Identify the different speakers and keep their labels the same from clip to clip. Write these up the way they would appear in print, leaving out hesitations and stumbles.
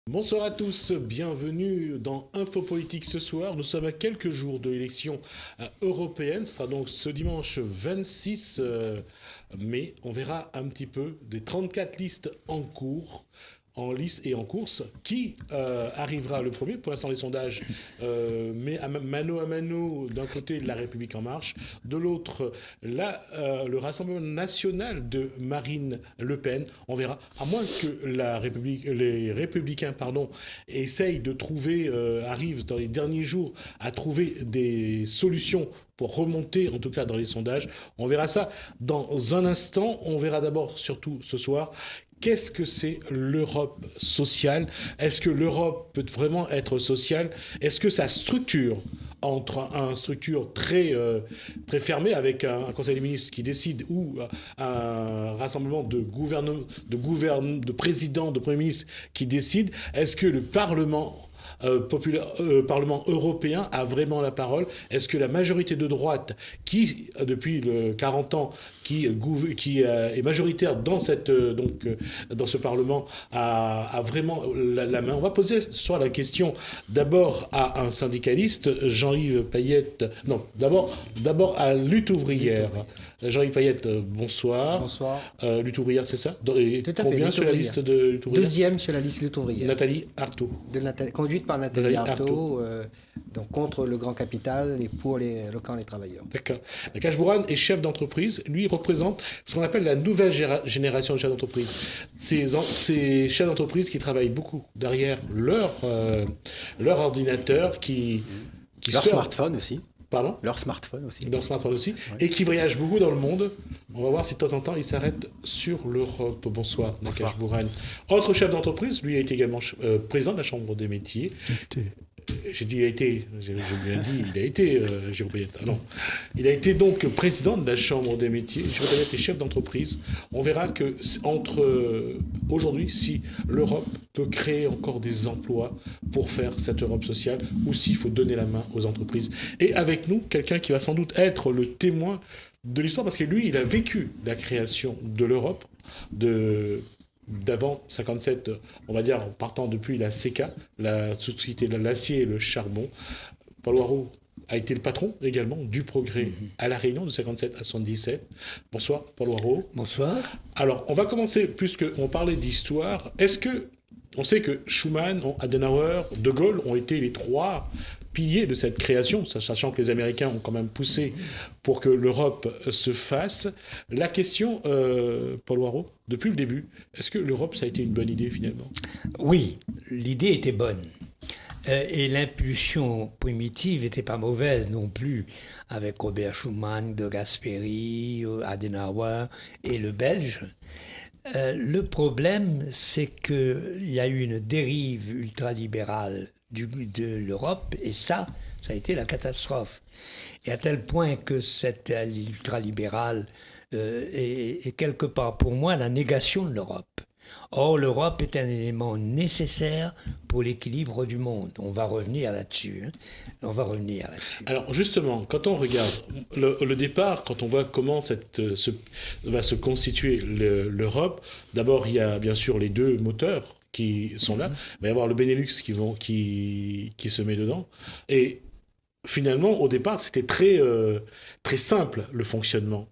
Speaker 1: Bonsoir à tous, bienvenue dans Infopolitique ce soir. Nous sommes à quelques jours de l'élection européenne. Ce sera donc ce dimanche 26 mai. On verra un petit peu des 34 listes en cours, en lice et en course. Qui arrivera le premier? Pour l'instant, les sondages mais mano à mano, d'un côté La République en marche, de l'autre le Rassemblement national de Marine Le Pen. On verra, à moins que les Républicains essayent de trouver, arrivent dans les derniers jours à trouver des solutions pour remonter, en tout cas dans les sondages. On verra ça dans un instant. On verra d'abord, surtout ce soir, qu'est-ce que c'est l'Europe sociale? Est-ce que l'Europe peut vraiment être sociale? Est-ce que sa structure, entre une structure très fermée avec un conseil des ministres qui décide ou un rassemblement de présidents, de premiers ministres qui décide, est-ce que le Parlement européen a vraiment la parole? Est-ce que la majorité de droite, qui depuis 40 ans, qui est majoritaire dans dans ce Parlement, a vraiment la main? On va poser ce soir la question d'abord à un syndicaliste, Jean-Yves Payette. Non, d'abord à Lutte ouvrière. Jean-Yves Payette, bonsoir.
Speaker 2: Bonsoir.
Speaker 1: Lutte ouvrière, c'est ça?
Speaker 2: Et tout à
Speaker 1: combien
Speaker 2: fait,
Speaker 1: sur la liste de Lutte ouvrière?
Speaker 2: Deuxième sur la liste Lutte ouvrière.
Speaker 1: Nathalie Arthaud.
Speaker 2: Conduite par Nathalie Arthaud, donc contre le grand capital et pour le camp des travailleurs.
Speaker 1: D'accord. Nakash Bourane est chef d'entreprise. Lui, il représente ce qu'on appelle la nouvelle génération de chefs d'entreprise. Ces chefs d'entreprise qui travaillent beaucoup derrière leur ordinateur,
Speaker 3: leur smartphone aussi.
Speaker 1: Pardon?
Speaker 3: Leur smartphone aussi.
Speaker 1: Leur smartphone aussi.
Speaker 3: Ouais.
Speaker 1: Et qui voyagent beaucoup dans le monde. On va voir si de temps en temps, il s'arrête sur l'Europe. Bonsoir, Nakash Bourane. Autre chef d'entreprise, lui a été également président de la Chambre des métiers. J'ai dit il a été, j'ai bien dit il a été, Jérôme Payette. Ah non. Il a été donc président de la Chambre des métiers. Jérôme Payette est chef d'entreprise. On verra que aujourd'hui, si l'Europe peut créer encore des emplois pour faire cette Europe sociale, ou s'il faut donner la main aux entreprises. Et avec nous, quelqu'un qui va sans doute être le témoin de l'histoire, parce que lui, il a vécu la création de l'Europe, d'avant 57, on va dire, en partant depuis la CECA, la Société de l'acier et le charbon. Paul Warreau a été le patron également du progrès à La Réunion de 57 à 77. Bonsoir, Paul Warreau.
Speaker 4: Bonsoir.
Speaker 1: Alors, on va commencer, puisqu'on parlait d'histoire. On sait que Schuman, Adenauer, De Gaulle ont été les trois piliers de cette création, sachant que les Américains ont quand même poussé pour que l'Europe se fasse. La question, Paul Warreau, depuis le début, est-ce que l'Europe, ça a été une bonne idée finalement?
Speaker 4: Oui, l'idée était bonne. Et l'impulsion primitive n'était pas mauvaise non plus, avec Robert Schuman, De Gasperi, Adenauer et le Belge. Le problème, c'est qu'il y a eu une dérive ultralibérale de l'Europe, et ça a été la catastrophe. Et à tel point que cette ultralibérale est quelque part pour moi la négation de l'Europe. Or, l'Europe est un élément nécessaire pour l'équilibre du monde. On va revenir là-dessus.
Speaker 1: Alors, justement, quand on regarde le départ, quand on voit comment va se constituer l'Europe, d'abord, il y a bien sûr les deux moteurs qui sont là. Il va y avoir le Benelux qui se met dedans. Et finalement, au départ, c'était très simple, le fonctionnement.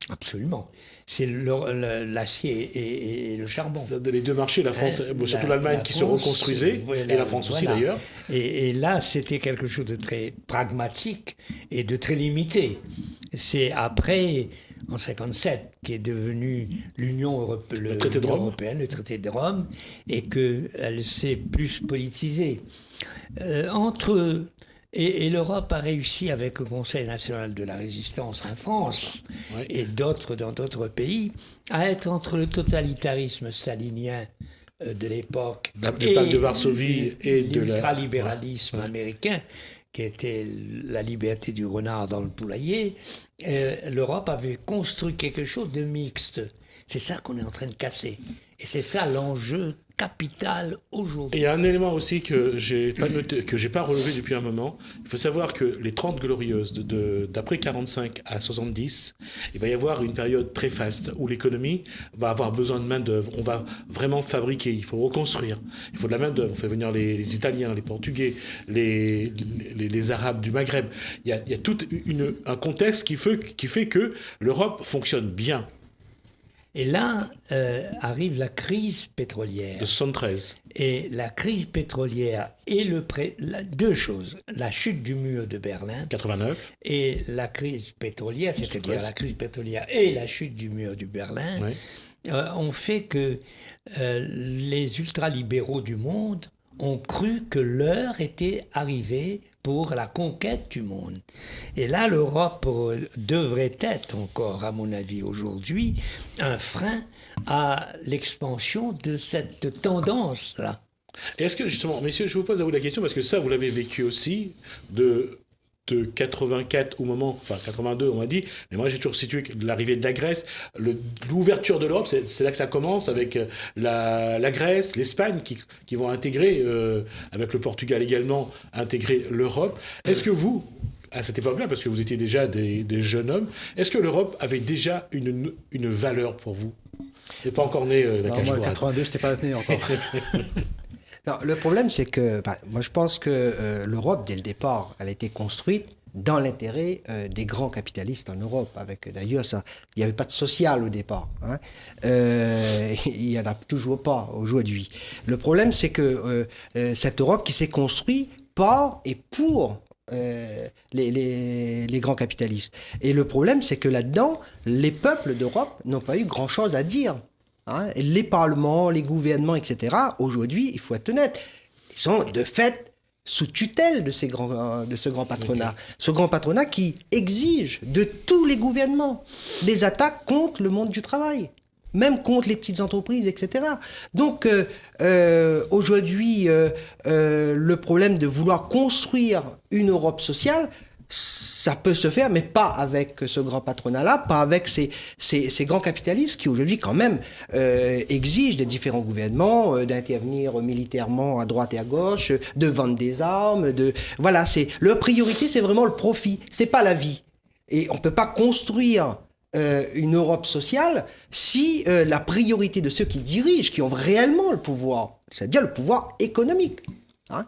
Speaker 4: Absolument. C'est l'acier et le charbon.
Speaker 1: Les deux marchés, la France, surtout l'Allemagne qui se reconstruisait, et la France aussi d'ailleurs.
Speaker 4: Et là, c'était quelque chose de très pragmatique et de très limité. C'est après, en 1957, qu'est devenu l'Union européenne, le traité de Rome, et qu'elle s'est plus politisée. Et l'Europe a réussi avec le Conseil national de la résistance en France et dans d'autres pays à être entre le totalitarisme stalinien de l'époque
Speaker 1: le pacte de Varsovie et de
Speaker 4: l'ultralibéralisme américain, qui était la liberté du renard dans le poulailler. L'Europe avait construit quelque chose de mixte. C'est ça qu'on est en train de casser. Et c'est ça l'enjeu capitale
Speaker 1: Et
Speaker 4: aujourd'hui.
Speaker 1: il y a un élément aussi que j'ai pas noté, que j'ai pas relevé depuis un moment. Il faut savoir que les 30 glorieuses d'après 45 à 70, il va y avoir une période très faste où l'économie va avoir besoin de main d'œuvre. On va vraiment fabriquer, il faut reconstruire, il faut de la main d'œuvre. On fait venir les Italiens, les Portugais, les Arabes du Maghreb. Il y a tout un contexte qui fait que l'Europe fonctionne bien.
Speaker 4: Et là arrive la crise pétrolière.
Speaker 1: De 73.
Speaker 4: Et la crise pétrolière et deux choses. La chute du mur de Berlin
Speaker 1: 89.
Speaker 4: et la crise pétrolière, c'est-à-dire la crise pétrolière et la chute du mur du Berlin,
Speaker 1: Oui.
Speaker 4: ont fait que les ultralibéraux du monde ont cru que l'heure était arrivée pour la conquête du monde. Et là, l'Europe devrait être encore, à mon avis, aujourd'hui, un frein à l'expansion de cette tendance-là.
Speaker 1: Et est-ce que, justement, messieurs, je vous pose à vous la question, parce que ça, vous l'avez vécu aussi, de 84 au moment, enfin 82 on m'a dit, mais moi j'ai toujours situé l'arrivée de la Grèce, l'ouverture de l'Europe, c'est là que ça commence avec la Grèce, l'Espagne qui vont intégrer, avec le Portugal également, intégrer l'Europe. Est-ce que vous, à cette époque-là, parce que vous étiez déjà des jeunes hommes, est-ce que l'Europe avait déjà une valeur pour vous? Vous n'êtes pas encore né, la
Speaker 3: Non,
Speaker 1: cage
Speaker 3: moi, en
Speaker 1: noire.
Speaker 3: 82, je n'étais pas né encore.
Speaker 2: Non, le problème, c'est que moi, je pense que l'Europe, dès le départ, elle a été construite dans l'intérêt des grands capitalistes en Europe. D'ailleurs, il n'y avait pas de social au départ. Hein. Il n'y en a toujours pas aujourd'hui. Le problème, c'est que cette Europe qui s'est construite par et pour les grands capitalistes. Et le problème, c'est que là-dedans, les peuples d'Europe n'ont pas eu grand-chose à dire. Hein, les parlements, les gouvernements, etc., aujourd'hui, il faut être honnête, ils sont de fait sous tutelle de ce grand patronat. Okay. Ce grand patronat qui exige de tous les gouvernements des attaques contre le monde du travail, même contre les petites entreprises, etc. Donc, aujourd'hui, le problème de vouloir construire une Europe sociale, ça peut se faire, mais pas avec ce grand patronat-là, pas avec ces grands capitalistes qui aujourd'hui quand même exigent des différents gouvernements d'intervenir militairement à droite et à gauche, de vendre des armes, voilà, leur priorité, c'est vraiment le profit, c'est pas la vie. Et on peut pas construire une Europe sociale si la priorité de ceux qui dirigent, qui ont réellement le pouvoir, c'est-à-dire le pouvoir économique, hein,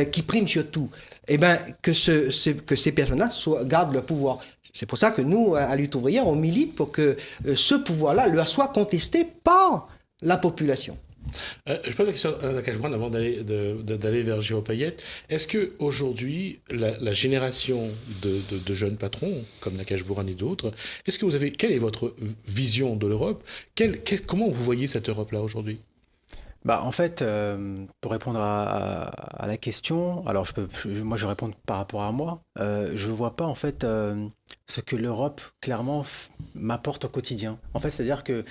Speaker 2: qui prime sur tout, eh ben, que ces personnes-là gardent leur pouvoir. C'est pour ça que nous, à Lutte ouvrière, on milite pour que ce pouvoir-là leur soit contesté par la population.
Speaker 1: Je pose la question à Nakache Brown avant d'aller vers Jérôme Payette. Est-ce qu'aujourd'hui, la génération de jeunes patrons, comme Nakache Brown et d'autres, quelle est votre vision de l'Europe? Comment vous voyez cette Europe-là aujourd'hui?
Speaker 3: En fait, pour répondre à la question, alors moi je réponds par rapport à moi. Je ne vois pas en fait ce que l'Europe clairement m'apporte au quotidien. En fait, c'est-à-dire que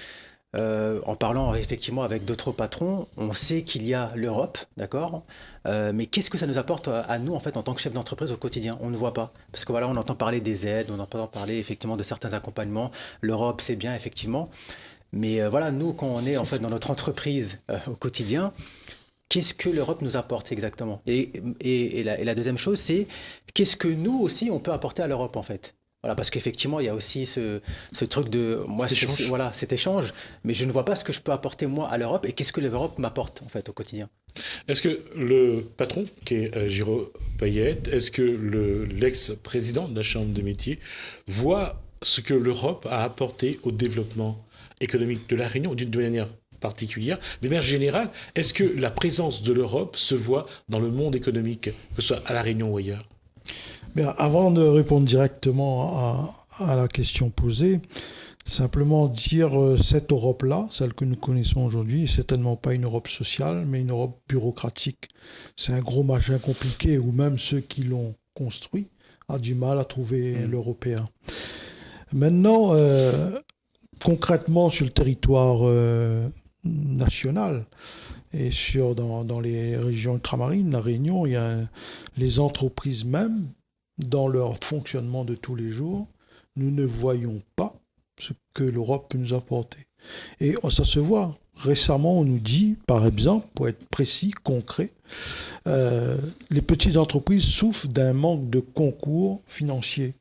Speaker 3: en parlant effectivement avec d'autres patrons, on sait qu'il y a l'Europe, d'accord, mais qu'est-ce que ça nous apporte à nous en fait en tant que chef d'entreprise au quotidien? On ne voit pas, parce que voilà, on entend parler des aides, on entend parler effectivement de certains accompagnements. L'Europe, c'est bien effectivement. Mais voilà, nous, quand on est en fait dans notre entreprise au quotidien, qu'est-ce que l'Europe nous apporte exactement? Et la deuxième chose, c'est qu'est-ce que nous aussi, on peut apporter à l'Europe en fait? Voilà, parce qu'effectivement, il y a aussi ce truc de moi, cet échange, mais je ne vois pas ce que je peux apporter moi à l'Europe et qu'est-ce que l'Europe m'apporte en fait au quotidien.
Speaker 1: Est-ce que le patron, qui est Jérôme Payette, est-ce que l'ex-président de la Chambre des métiers voit ce que l'Europe a apporté au développement économique de la Réunion d'une manière particulière, mais de manière générale, est-ce que la présence de l'Europe se voit dans le monde économique, que ce soit à la Réunion ou ailleurs?
Speaker 5: Avant de répondre directement à la question posée, simplement dire cette Europe-là, celle que nous connaissons aujourd'hui, n'est certainement pas une Europe sociale, mais une Europe bureaucratique. C'est un gros machin compliqué où même ceux qui l'ont construit ont du mal à trouver l'européen. Maintenant, concrètement sur le territoire national et dans les régions ultramarines, la Réunion, il y a les entreprises même, dans leur fonctionnement de tous les jours, nous ne voyons pas ce que l'Europe peut nous apporter. Et ça se voit. Récemment, on nous dit, par exemple, pour être précis, concret, les petites entreprises souffrent d'un manque de concours financier,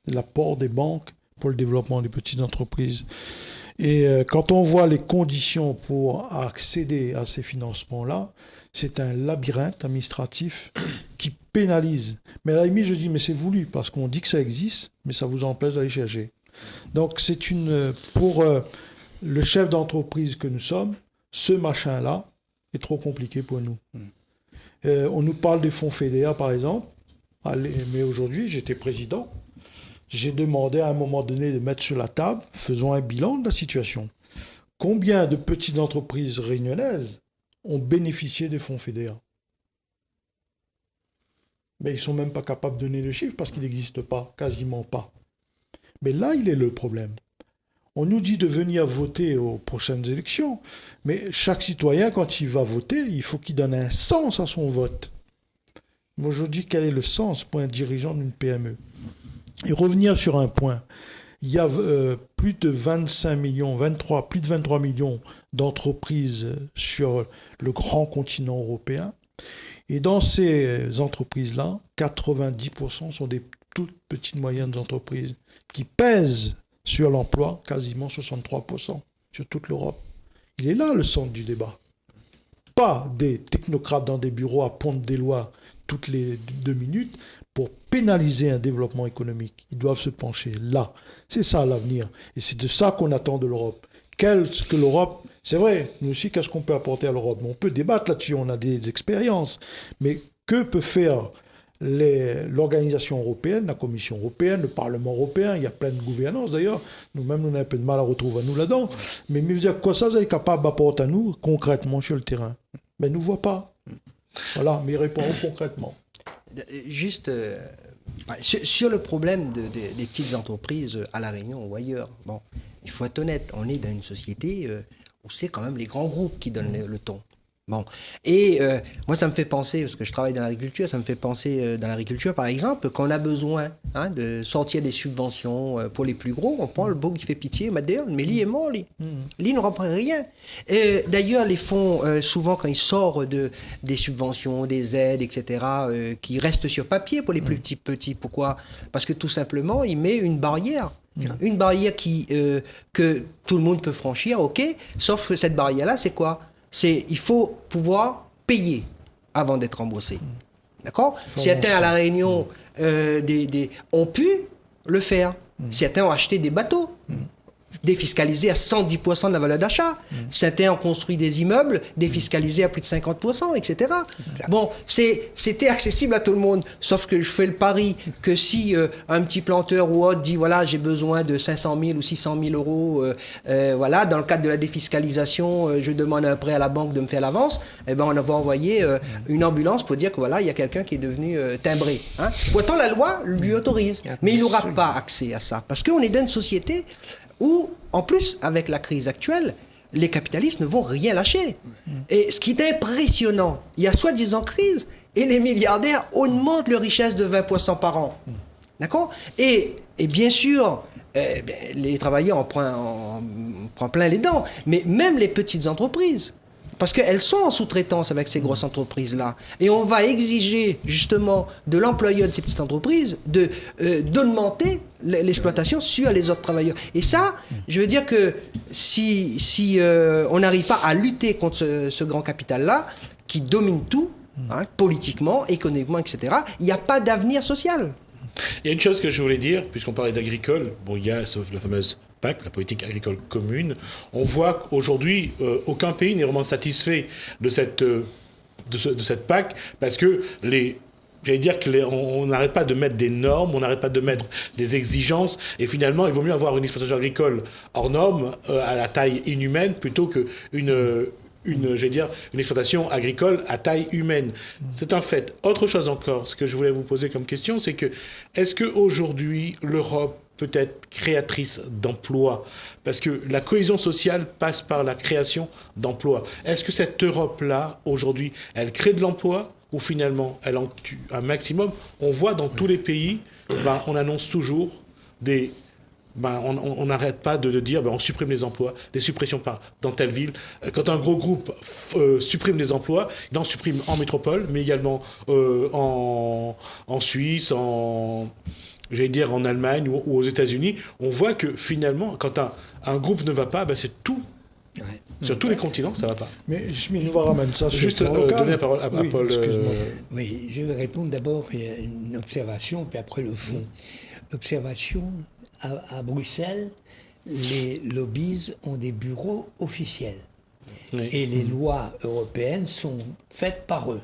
Speaker 5: l'apport des banques pour le développement des petites entreprises. Et quand on voit les conditions pour accéder à ces financements-là, c'est un labyrinthe administratif qui pénalise. Mais à la limite, je dis, mais c'est voulu, parce qu'on dit que ça existe, mais ça vous empêche d'aller chercher. Donc, pour le chef d'entreprise que nous sommes, ce machin-là est trop compliqué pour nous. On nous parle des fonds FEDEA, par exemple. Mais aujourd'hui, j'étais président. J'ai demandé à un moment donné de mettre sur la table, faisons un bilan de la situation. Combien de petites entreprises réunionnaises ont bénéficié des fonds FEDEA? Mais ils ne sont même pas capables de donner le chiffre parce qu'il n'existe pas, quasiment pas. Mais là, il est le problème. On nous dit de venir voter aux prochaines élections, mais chaque citoyen, quand il va voter, il faut qu'il donne un sens à son vote. Moi, je dis quel est le sens pour un dirigeant d'une PME. Et revenir sur un point, il y a plus de 25 millions, plus de 23 millions d'entreprises sur le grand continent européen. Et dans ces entreprises-là, 90% sont des toutes petites moyennes entreprises qui pèsent sur l'emploi quasiment 63% sur toute l'Europe. Il est là le centre du débat. Pas des technocrates dans des bureaux à pondre des lois toutes les 2 minutes pour pénaliser un développement économique. Ils doivent se pencher là. C'est ça l'avenir. Et c'est de ça qu'on attend de l'Europe. Qu'est-ce que l'Europe... C'est vrai, nous aussi, qu'est-ce qu'on peut apporter à l'Europe? On peut débattre là-dessus, on a des expériences. Mais que peut faire l'organisation européenne, la Commission européenne, le Parlement européen? Il y a plein de gouvernances d'ailleurs. Nous-mêmes, on a un peu de mal à retrouver à nous là-dedans. Mais je veux dire, quoi ça, vous êtes capable d'apporter à nous concrètement sur le terrain? Mais nous ne voit pas. Voilà, mais répondons concrètement.
Speaker 2: Juste sur le problème des petites entreprises à La Réunion ou ailleurs, bon, il faut être honnête, on est dans une société où c'est quand même les grands groupes qui donnent le ton. Bon. Et moi, ça me fait penser, parce que je travaille dans l'agriculture, ça me fait penser dans l'agriculture, par exemple, qu'on a besoin de sortir des subventions pour les plus gros. On prend le beau qui fait pitié, Madère, mais lui est mort, lui. Lui ne reprend rien. D'ailleurs, les fonds, souvent, quand ils sortent des subventions, des aides, etc., qui restent sur papier pour les plus petits. Pourquoi? Parce que tout simplement, il met une barrière. Une barrière que tout le monde peut franchir, ok, sauf que cette barrière-là, c'est quoi? Il faut pouvoir payer avant d'être remboursé. D'accord? Certains à La Réunion ont pu le faire. Certains ont acheté des bateaux, défiscalisés à 110% de la valeur d'achat. Certains ont construit des immeubles défiscalisés à plus de 50%, etc. Bon, c'était accessible à tout le monde. Sauf que je fais le pari que si un petit planteur ou autre dit, voilà, j'ai besoin de 500 000 ou 600 000 euros, voilà, dans le cadre de la défiscalisation, je demande un prêt à la banque de me faire l'avance, eh ben, on va envoyer une ambulance pour dire que voilà, il y a quelqu'un qui est devenu timbré. Hein. Pourtant, la loi lui autorise. Mais il n'aura pas accès à ça. Parce qu'on est dans une société où, en plus, avec la crise actuelle, les capitalistes ne vont rien lâcher. Et ce qui est impressionnant, il y a soi-disant crise, et les milliardaires augmentent leur richesse de 20% par an. D'accord? Et bien sûr, les travailleurs en prennent plein les dents, mais même les petites entreprises, parce qu'elles sont en sous-traitance avec ces grosses entreprises-là. Et on va exiger justement de l'employeur de ces petites entreprises d'augmenter l'exploitation sur les autres travailleurs. Et ça, je veux dire que si on n'arrive pas à lutter contre ce grand capital-là, qui domine tout, politiquement, économiquement, etc., il n'y a pas d'avenir social.
Speaker 1: Il y a une chose que je voulais dire, puisqu'on parlait d'agricole, bon, il y a la fameuse PAC, la politique agricole commune. On voit qu'aujourd'hui, aucun pays n'est vraiment satisfait de cette PAC, parce que j'allais dire qu'on n'arrête pas de mettre des normes, on n'arrête pas de mettre des exigences, et finalement, il vaut mieux avoir une exploitation agricole hors norme, à la taille inhumaine, plutôt qu'une exploitation agricole à taille humaine. C'est un fait. Autre chose encore, ce que je voulais vous poser comme question, c'est que, est-ce qu'aujourd'hui, l'Europe peut être créatrice d'emplois? Parce que la cohésion sociale passe par la création d'emplois. Est-ce que cette Europe-là, aujourd'hui, elle crée de l'emploi, ou finalement, elle en tue un maximum? On voit dans tous les pays, on annonce toujours des on n'arrête pas de dire on supprime les emplois, des suppressions dans telle ville. Quand un gros groupe supprime les emplois, il en supprime en métropole, mais également en Suisse, j'allais dire en Allemagne ou aux États-Unis. On voit que finalement, quand un groupe ne va pas, c'est tout.
Speaker 4: Ouais.
Speaker 1: Sur tous les continents, ça ne va pas.
Speaker 5: Mais Schmid nous ramène ça sur
Speaker 1: Juste
Speaker 5: le plan local.
Speaker 1: donner la parole à
Speaker 5: Oui,
Speaker 1: Paul.
Speaker 5: excuse-moi.
Speaker 4: Oui, je vais répondre d'abord à une observation, puis après le fond. L'observation, à Bruxelles, les lobbies ont des bureaux officiels.
Speaker 1: Oui.
Speaker 4: Et les lois européennes sont faites par eux.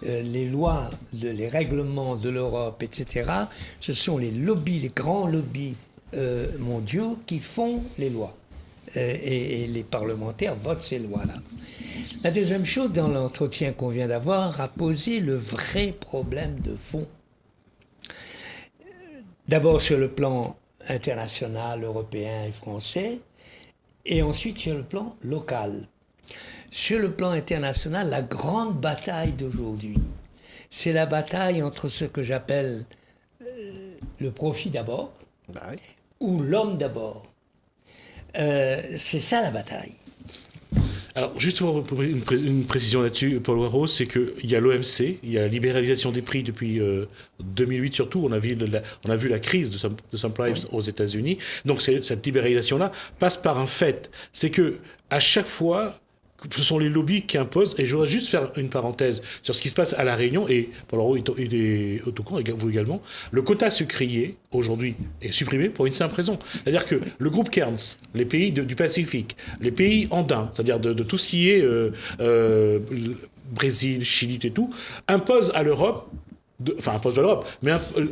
Speaker 4: Les lois, les règlements de l'Europe, etc., ce sont les lobbies, les grands lobbies mondiaux qui font les lois. Et les parlementaires votent ces lois-là. La deuxième chose, dans l'entretien qu'on vient d'avoir, a posé le vrai problème de fond. D'abord sur le plan international, européen et français, et ensuite sur le plan local. Sur le plan international, la grande bataille d'aujourd'hui, c'est la bataille entre ce que j'appelle le profit d'abord, ou l'homme d'abord. C'est ça la bataille.
Speaker 1: Alors, justement, pour une précision là-dessus, Paul Warraud, c'est qu'il y a l'OMC, il y a la libéralisation des prix depuis 2008 surtout, on a vu la crise de subprimes aux États-Unis. Donc, cette libéralisation-là passe par un fait, c'est que à chaque fois, ce sont les lobbies qui imposent, et je voudrais juste faire une parenthèse sur ce qui se passe à La Réunion, et Paul Warraud est au courant, vous également, le quota sucrier, aujourd'hui, est supprimé pour une simple raison. C'est-à-dire que le groupe Cairns, les pays du Pacifique, les pays andins, c'est-à-dire de tout ce qui est Brésil, Chili et tout, imposent à l'Europe,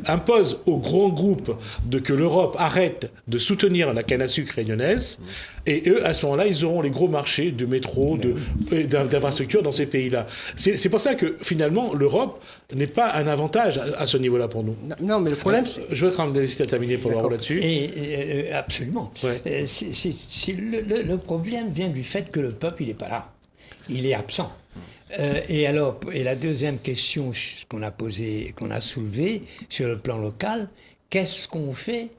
Speaker 1: impose aux grands groupes que l'Europe arrête de soutenir la canne à sucre réunionnaise, et eux, à ce moment-là, ils auront les gros marchés de métro, d'infrastructures dans ces pays-là. C'est pour ça que, finalement, l'Europe n'est pas un avantage à ce niveau-là pour nous.
Speaker 2: Non, mais le problème, c'est...
Speaker 1: Je vais quand même laisser terminer pour Laurent là-dessus.
Speaker 4: Absolument.
Speaker 1: Ouais.
Speaker 4: Le problème vient du fait que le peuple, il n'est pas là. Il est absent. Et la deuxième question qu'on a posée, qu'on a soulevée sur le plan local, qu'est-ce qu'on fait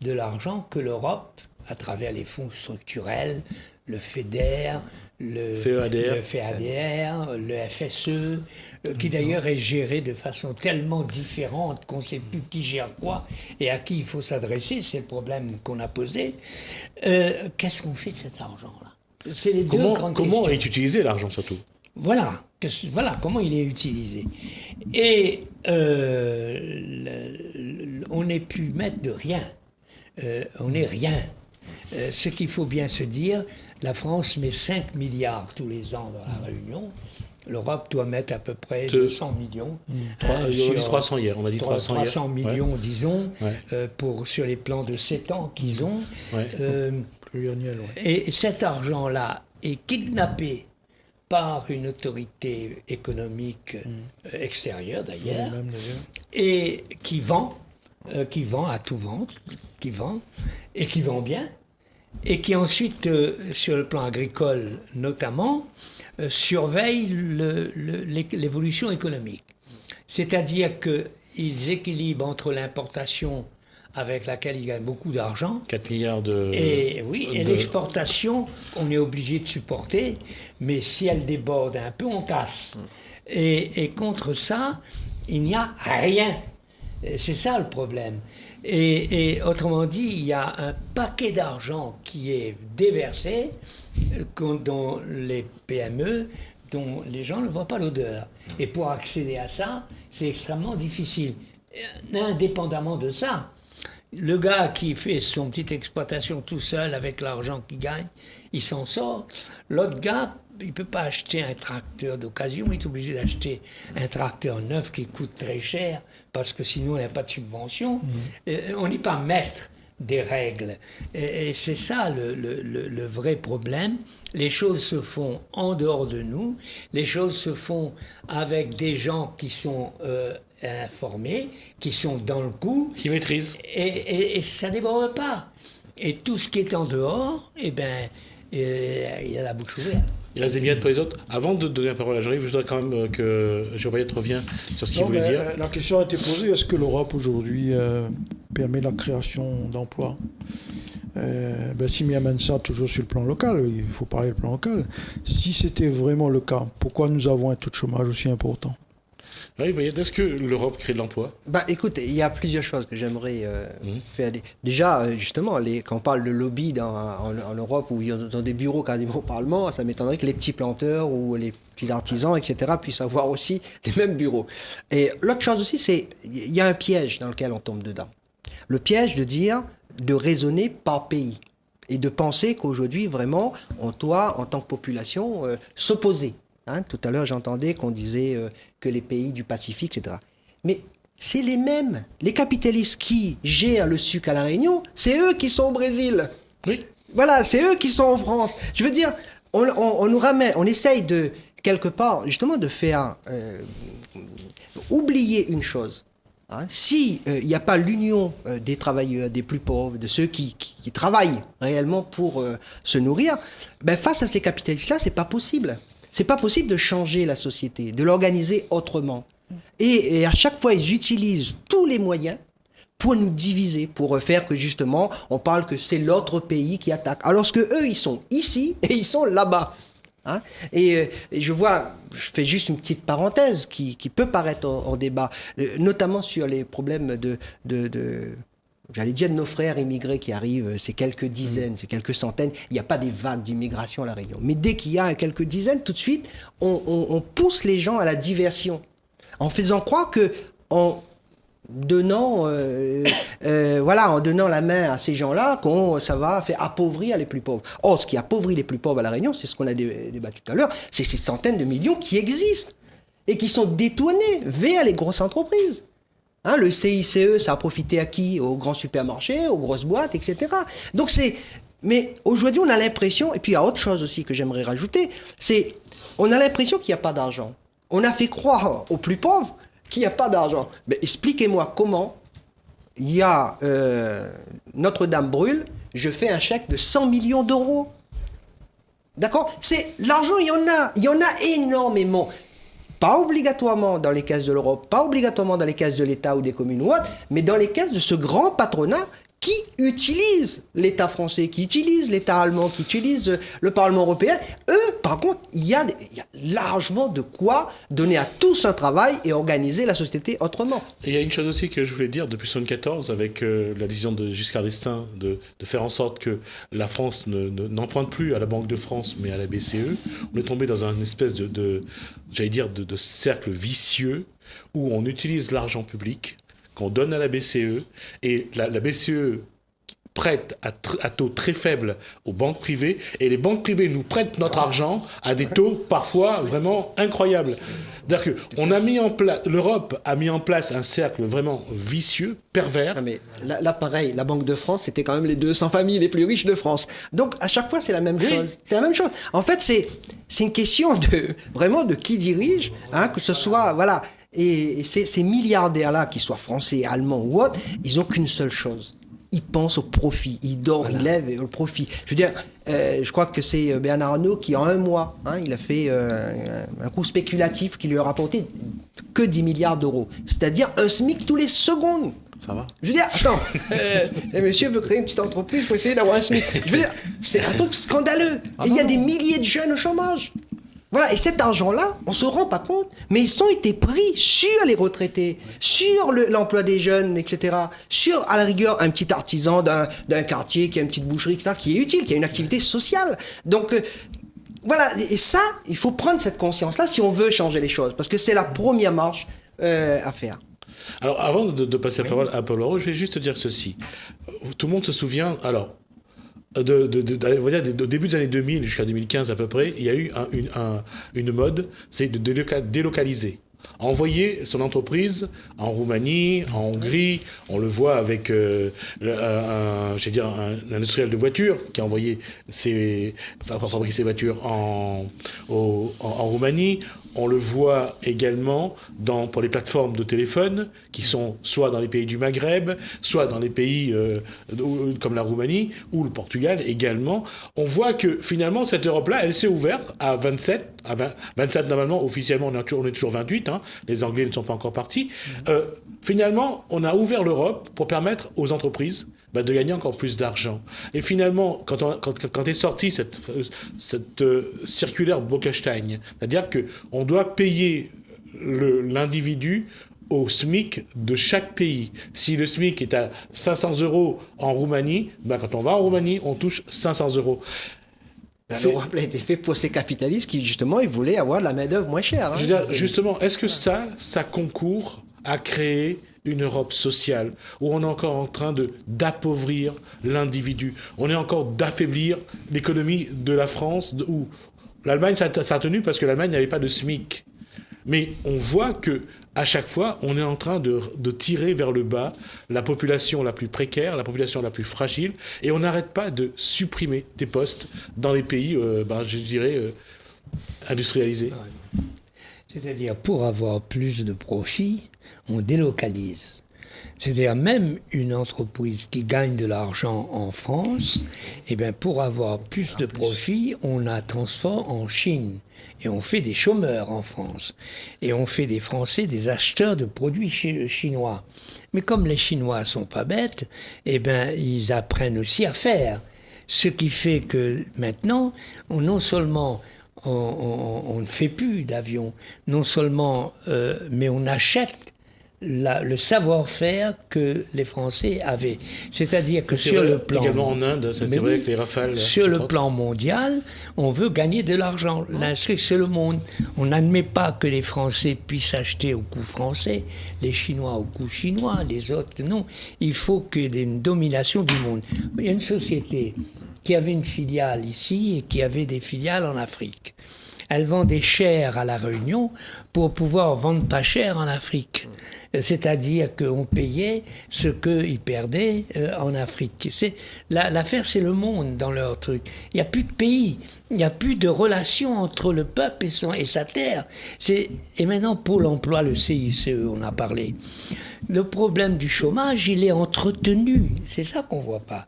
Speaker 4: de l'argent que l'Europe, à travers les fonds structurels, le FEDER, le FEADR, le FSE, qui d'ailleurs est géré de façon tellement différente qu'on ne sait plus qui gère quoi et à qui il faut s'adresser, c'est le problème qu'on a posé. Qu'est-ce qu'on fait de cet argent-là? C'est les deux grandes questions.
Speaker 1: Comment est utilisé l'argent surtout?
Speaker 4: Voilà comment il est utilisé. Et on n'est plus maître de rien. On n'est rien. Ce qu'il faut bien se dire, la France met 5 milliards tous les ans dans la Réunion. L'Europe doit mettre à peu près 200 millions.
Speaker 1: On a dit 300 hier. On a dit
Speaker 4: 300 millions, disons, sur les plans de 7 ans qu'ils ont.
Speaker 5: Pluriannuel,
Speaker 4: Et cet argent-là est kidnappé par une autorité économique extérieure d'ailleurs, et qui vend à tout vendre, et qui vend bien, et qui ensuite, sur le plan agricole notamment, surveille l'évolution économique. C'est-à-dire qu'ils équilibrent entre l'importation avec laquelle ils gagnent beaucoup d'argent.
Speaker 1: 4 milliards de...
Speaker 4: Et l'exportation, on est obligé de supporter, mais si elle déborde un peu, on casse. Et contre ça, il n'y a rien. C'est ça le problème. Et autrement dit, il y a un paquet d'argent qui est déversé dans les PME, dont les gens ne voient pas l'odeur. Et pour accéder à ça, c'est extrêmement difficile. Indépendamment de ça, le gars qui fait son petite exploitation tout seul avec l'argent qu'il gagne, il s'en sort. L'autre gars, il ne peut pas acheter un tracteur d'occasion, il est obligé d'acheter un tracteur neuf qui coûte très cher parce que sinon il n'y a pas de subvention. On n'est pas maître des règles. Et c'est ça le vrai problème. Les choses se font en dehors de nous, les choses se font avec des gens qui sont informés, qui sont dans le coup.
Speaker 1: Qui maîtrisent.
Speaker 4: Et ça ne déborde pas. Et tout ce qui est en dehors, il a la bouche ouverte.
Speaker 1: Il a Zémiette pour les autres. Avant de donner la parole à Jean-Yves, je voudrais quand même que Jean-Payette revienne sur ce qu'il voulait dire.
Speaker 5: La question a été posée, est-ce que l'Europe aujourd'hui permet la création d'emplois. Si m'y amène ça toujours sur le plan local, il faut parler du plan local. Si c'était vraiment le cas, pourquoi nous avons un taux de chômage aussi important?
Speaker 1: Oui, est-ce que l'Europe crée de l'emploi?
Speaker 2: Écoute, il y a plusieurs choses que j'aimerais faire. Déjà, justement, quand on parle de lobby en Europe, où ils ont des bureaux quasiment au Parlement, ça m'étonnerait que les petits planteurs ou les petits artisans, etc., puissent avoir aussi les mêmes bureaux. Et l'autre chose aussi, c'est il y a un piège dans lequel on tombe dedans. Le piège de raisonner par pays et de penser qu'aujourd'hui, vraiment, on doit, en tant que population, s'opposer. Tout à l'heure, j'entendais qu'on disait que les pays du Pacifique, etc. Mais c'est les mêmes. Les capitalistes qui gèrent le sucre à La Réunion, c'est eux qui sont au Brésil.
Speaker 1: Oui.
Speaker 2: Voilà, c'est eux qui sont en France. Je veux dire, on nous ramène, on essaye de, quelque part, justement, de faire oublier une chose. Si il n'y a pas l'union des travailleurs, des plus pauvres, de ceux qui travaillent réellement pour se nourrir, face à ces capitalistes-là, c'est pas possible. C'est pas possible de changer la société, de l'organiser autrement. Et à chaque fois, ils utilisent tous les moyens pour nous diviser, pour faire que justement, on parle que c'est l'autre pays qui attaque. Alors que eux, ils sont ici et ils sont là-bas. Et je fais juste une petite parenthèse qui peut paraître hors débat, notamment sur les problèmes j'allais dire de nos frères immigrés qui arrivent, c'est quelques dizaines, c'est quelques centaines, il n'y a pas des vagues d'immigration à La Réunion. Mais dès qu'il y a quelques dizaines, tout de suite, on pousse les gens à la diversion, en faisant croire que en donnant la main à ces gens-là, ça va faire appauvrir les plus pauvres. Or, ce qui appauvrit les plus pauvres à La Réunion, c'est ce qu'on a débattu tout à l'heure, c'est ces centaines de millions qui existent et qui sont détournés vers les grosses entreprises. Le CICE, ça a profité à qui? Aux grands supermarchés, aux grosses boîtes, etc. Donc mais aujourd'hui, on a l'impression, et puis il y a autre chose aussi que j'aimerais rajouter, on a l'impression qu'il n'y a pas d'argent. On a fait croire aux plus pauvres qu'il n'y a pas d'argent. Mais expliquez-moi comment il y a Notre-Dame brûle, je fais un chèque de 100 millions d'euros. D'accord? L'argent, il y en a énormément. Pas obligatoirement dans les caisses de l'Europe, pas obligatoirement dans les caisses de l'État ou des communes ou autres, mais dans les caisses de ce grand patronat qui utilise l'État français, qui utilise l'État allemand, qui utilise le Parlement européen. Eux, par contre, il y a largement de quoi donner à tous un travail et organiser la société autrement.
Speaker 1: Et il y a une chose aussi que je voulais dire depuis 1974, avec la décision de Giscard d'Estaing de faire en sorte que la France n'emprunte plus à la Banque de France, mais à la BCE. On est tombé dans un espèce de cercle vicieux où on utilise l'argent public qu'on donne à la BCE, et la BCE prête à taux très faibles aux banques privées, et les banques privées nous prêtent notre argent à des taux parfois vraiment incroyables. C'est-à-dire que l'Europe a mis en place un cercle vraiment vicieux, pervers.
Speaker 2: Mais là, pareil, la Banque de France, c'était quand même les 200 familles les plus riches de France. Donc, à chaque fois, c'est la même chose. C'est la même chose. En fait, c'est une question vraiment de qui dirige, que ce soit, voilà. Et ces milliardaires-là, qu'ils soient français, allemands ou autres, ils n'ont qu'une seule chose. Ils pensent au profit. Ils dorment, ils lèvent au profit. Je veux dire, je crois que c'est Bernard Arnault qui, en un mois, il a fait un coup spéculatif qui lui a rapporté que 10 milliards d'euros. C'est-à-dire un SMIC tous les secondes.
Speaker 3: Ça va?
Speaker 2: Je veux dire, attends, monsieur veut créer une petite entreprise pour essayer d'avoir un SMIC. Je veux dire, c'est un truc scandaleux. Et il y a des milliers de jeunes au chômage. Voilà, et cet argent-là, on se rend pas compte, mais ils ont été pris sur les retraités, sur l'emploi des jeunes, etc. Sur, à la rigueur, un petit artisan d'un quartier qui a une petite boucherie, etc., qui est utile, qui a une activité sociale. Donc, voilà, et ça, il faut prendre cette conscience-là si on veut changer les choses, parce que c'est la première marche à faire.
Speaker 1: Alors, avant de passer la parole à Paul Leroux, je vais juste dire ceci. Tout le monde se souvient, alors, on va dire, au début des années 2000 jusqu'à 2015 à peu près, il y a eu une mode, c'est de délocaliser. Envoyer son entreprise en Roumanie, en Hongrie. On le voit avec un industriel de voitures qui a envoyé fabriquer ses voitures en Roumanie. On le voit également pour les plateformes de téléphone qui sont soit dans les pays du Maghreb, soit dans les pays comme la Roumanie ou le Portugal également. On voit que finalement cette Europe-là, elle s'est ouverte à 27 à 27 normalement, officiellement on est toujours 28, hein, les Anglais ne sont pas encore partis. Finalement, on a ouvert l'Europe pour permettre aux entreprises de gagner encore plus d'argent. Et finalement, quand est sortie cette circulaire Bolkestein, c'est-à-dire qu'on doit payer l'individu au SMIC de chaque pays. Si le SMIC est à 500 € en Roumanie, quand on va en Roumanie, on touche 500 €.
Speaker 2: L'Europe a été fait pour ces capitalistes qui, justement, ils voulaient avoir de la main-d'œuvre moins chère. Hein.
Speaker 1: Je veux dire, justement, est-ce que ça concourt à créer une Europe sociale où on est encore en train d'appauvrir l'individu, on est encore d'affaiblir l'économie de la France, où l'Allemagne ça a tenu parce que l'Allemagne n'avait pas de SMIC. Mais on voit que à chaque fois, on est en train de tirer vers le bas la population la plus précaire, la population la plus fragile, et on n'arrête pas de supprimer des postes dans les pays, je dirais, industrialisés.
Speaker 4: C'est-à-dire, pour avoir plus de profit, on délocalise. C'est-à-dire, même une entreprise qui gagne de l'argent en France, pour avoir plus de profit, on la transforme en Chine. Et on fait des chômeurs en France. Et on fait des Français des acheteurs de produits chinois. Mais comme les Chinois sont pas bêtes, ils apprennent aussi à faire. Ce qui fait que maintenant, non seulement on ne fait plus d'avions, non seulement, mais on achète le savoir-faire que les Français avaient. C'est-à-dire que sur le plan...
Speaker 1: Également en Inde, c'est vrai avec les Rafales.
Speaker 4: Sur le plan mondial, on veut gagner de l'argent. L'inscrit, c'est le monde. On n'admet pas que les Français puissent acheter au coût français, les Chinois au coût chinois, les autres, non. Il faut qu'il y ait une domination du monde. Il y a une société qui avait une filiale ici et qui avait des filiales en Afrique. Elle vendait cher à La Réunion pour pouvoir vendre pas cher en Afrique. C'est-à-dire qu'on payait ce qu'ils perdaient en Afrique. L'affaire, c'est le monde dans leur truc. Il n'y a plus de pays. Il n'y a plus de relation entre le peuple et sa terre. Et maintenant, Pôle emploi, le CICE, on a parlé. Le problème du chômage, il est entretenu. C'est ça qu'on ne voit pas.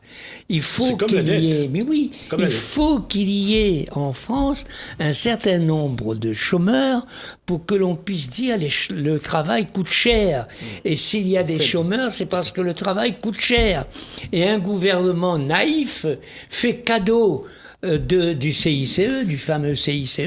Speaker 4: Il faut qu'il y ait... Mais oui, il faut qu'il y ait en France un certain nombre de chômeurs pour que l'on puisse dire le travail coûte cher. Et s'il y a des chômeurs, c'est parce que le travail coûte cher. Et un gouvernement naïf fait cadeau du CICE, du fameux CICE,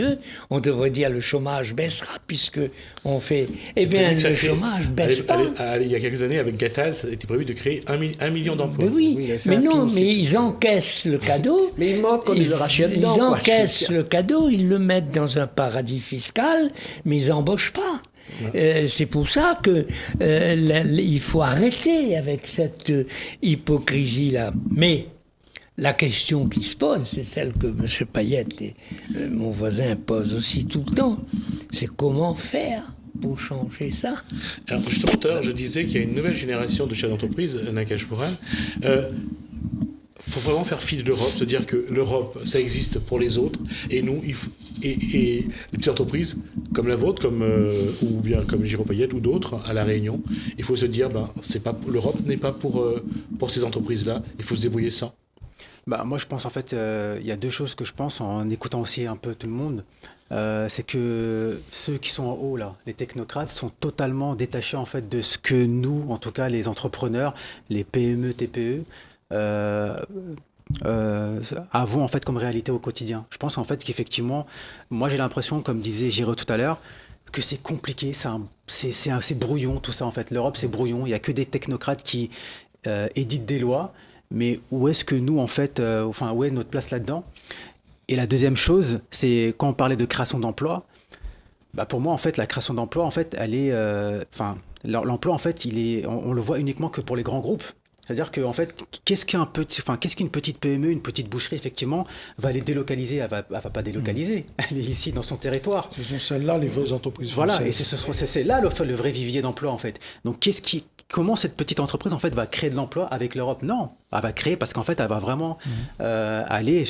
Speaker 4: on devrait dire le chômage baissera puisque on fait... Eh bien, le chômage baisse pas.
Speaker 1: Il y a quelques années, avec Gattaz, il était prévu de créer 1 million d'emplois.
Speaker 4: Mais oui, mais non, mais ils encaissent le cadeau.
Speaker 2: Mais ils montrent qu'on le rachète dedans.
Speaker 4: Ils encaissent le cadeau, ils le mettent dans un paradis fiscal, mais ils n'embauchent pas. C'est pour ça que il faut arrêter avec cette hypocrisie-là. Mais la question qui se pose, c'est celle que M. Payette et mon voisin posent aussi tout le temps. C'est comment faire pour changer ça?
Speaker 1: Alors justement, tout à l'heure, je disais qu'il y a une nouvelle génération de chefs d'entreprise, Nakash Buran. Faut vraiment faire fi de l'Europe, se dire que l'Europe, ça existe pour les autres, et nous, et les petites entreprises comme la vôtre, ou bien comme Giro Payette ou d'autres à La Réunion, il faut se dire, l'Europe n'est pas pour ces entreprises-là, il faut se débrouiller sans.
Speaker 3: Moi, je pense, en fait, il y a deux choses que je pense en écoutant aussi un peu tout le monde. C'est que ceux qui sont en haut, là, les technocrates, sont totalement détachés, en fait, de ce que nous, en tout cas, les entrepreneurs, les PME, TPE, avons, en fait, comme réalité au quotidien. Je pense, en fait, qu'effectivement, moi, j'ai l'impression, comme disait Giro tout à l'heure, que c'est compliqué, c'est brouillon, tout ça, en fait. L'Europe, c'est brouillon. Il n'y a que des technocrates qui éditent des lois. Mais où est-ce que nous, en fait, où est notre place là-dedans? Et la deuxième chose, c'est quand on parlait de création d'emplois, pour moi, en fait, la création d'emplois, en fait, elle est, l'emploi, en fait, on le voit uniquement que pour les grands groupes. C'est-à-dire que, en fait, qu'est-ce qu'une petite PME, une petite boucherie, effectivement, va les délocaliser? Elle va pas délocaliser. Elle est ici, dans son territoire.
Speaker 5: Ce sont celles-là, les vraies entreprises françaises.
Speaker 3: Voilà, et c'est là le vrai vivier d'emploi, en fait. Donc, comment cette petite entreprise, en fait, va créer de l'emploi avec l'Europe? Non, elle va créer parce qu'en fait, elle va vraiment aller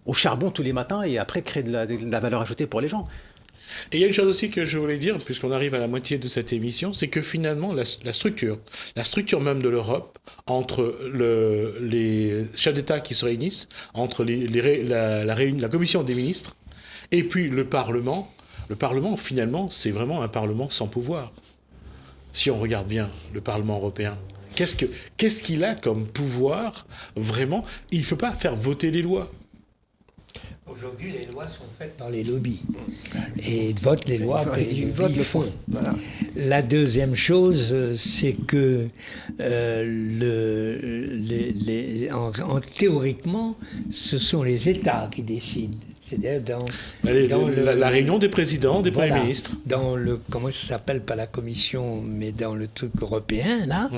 Speaker 3: au charbon tous les matins et après créer de la valeur ajoutée pour les gens.
Speaker 1: Et il y a une chose aussi que je voulais dire, puisqu'on arrive à la moitié de cette émission, c'est que finalement, la structure même de l'Europe, entre les chefs d'État qui se réunissent, entre la commission des ministres, Et puis le Parlement, finalement, c'est vraiment un Parlement sans pouvoir. Si on regarde bien le Parlement européen, qu'est-ce qu'il a comme pouvoir, vraiment? Il ne peut pas faire voter les lois.
Speaker 4: Aujourd'hui, les lois sont faites par les lobbies. Et ils votent les lois que les lobbies font.
Speaker 2: Voilà.
Speaker 4: La deuxième chose, c'est que théoriquement, ce sont les États qui décident. C'est-à-dire
Speaker 1: La réunion des présidents, des
Speaker 4: voilà,
Speaker 1: premiers ministres.
Speaker 4: dans le, comment ça s'appelle, pas la commission, mais dans le truc européen, là.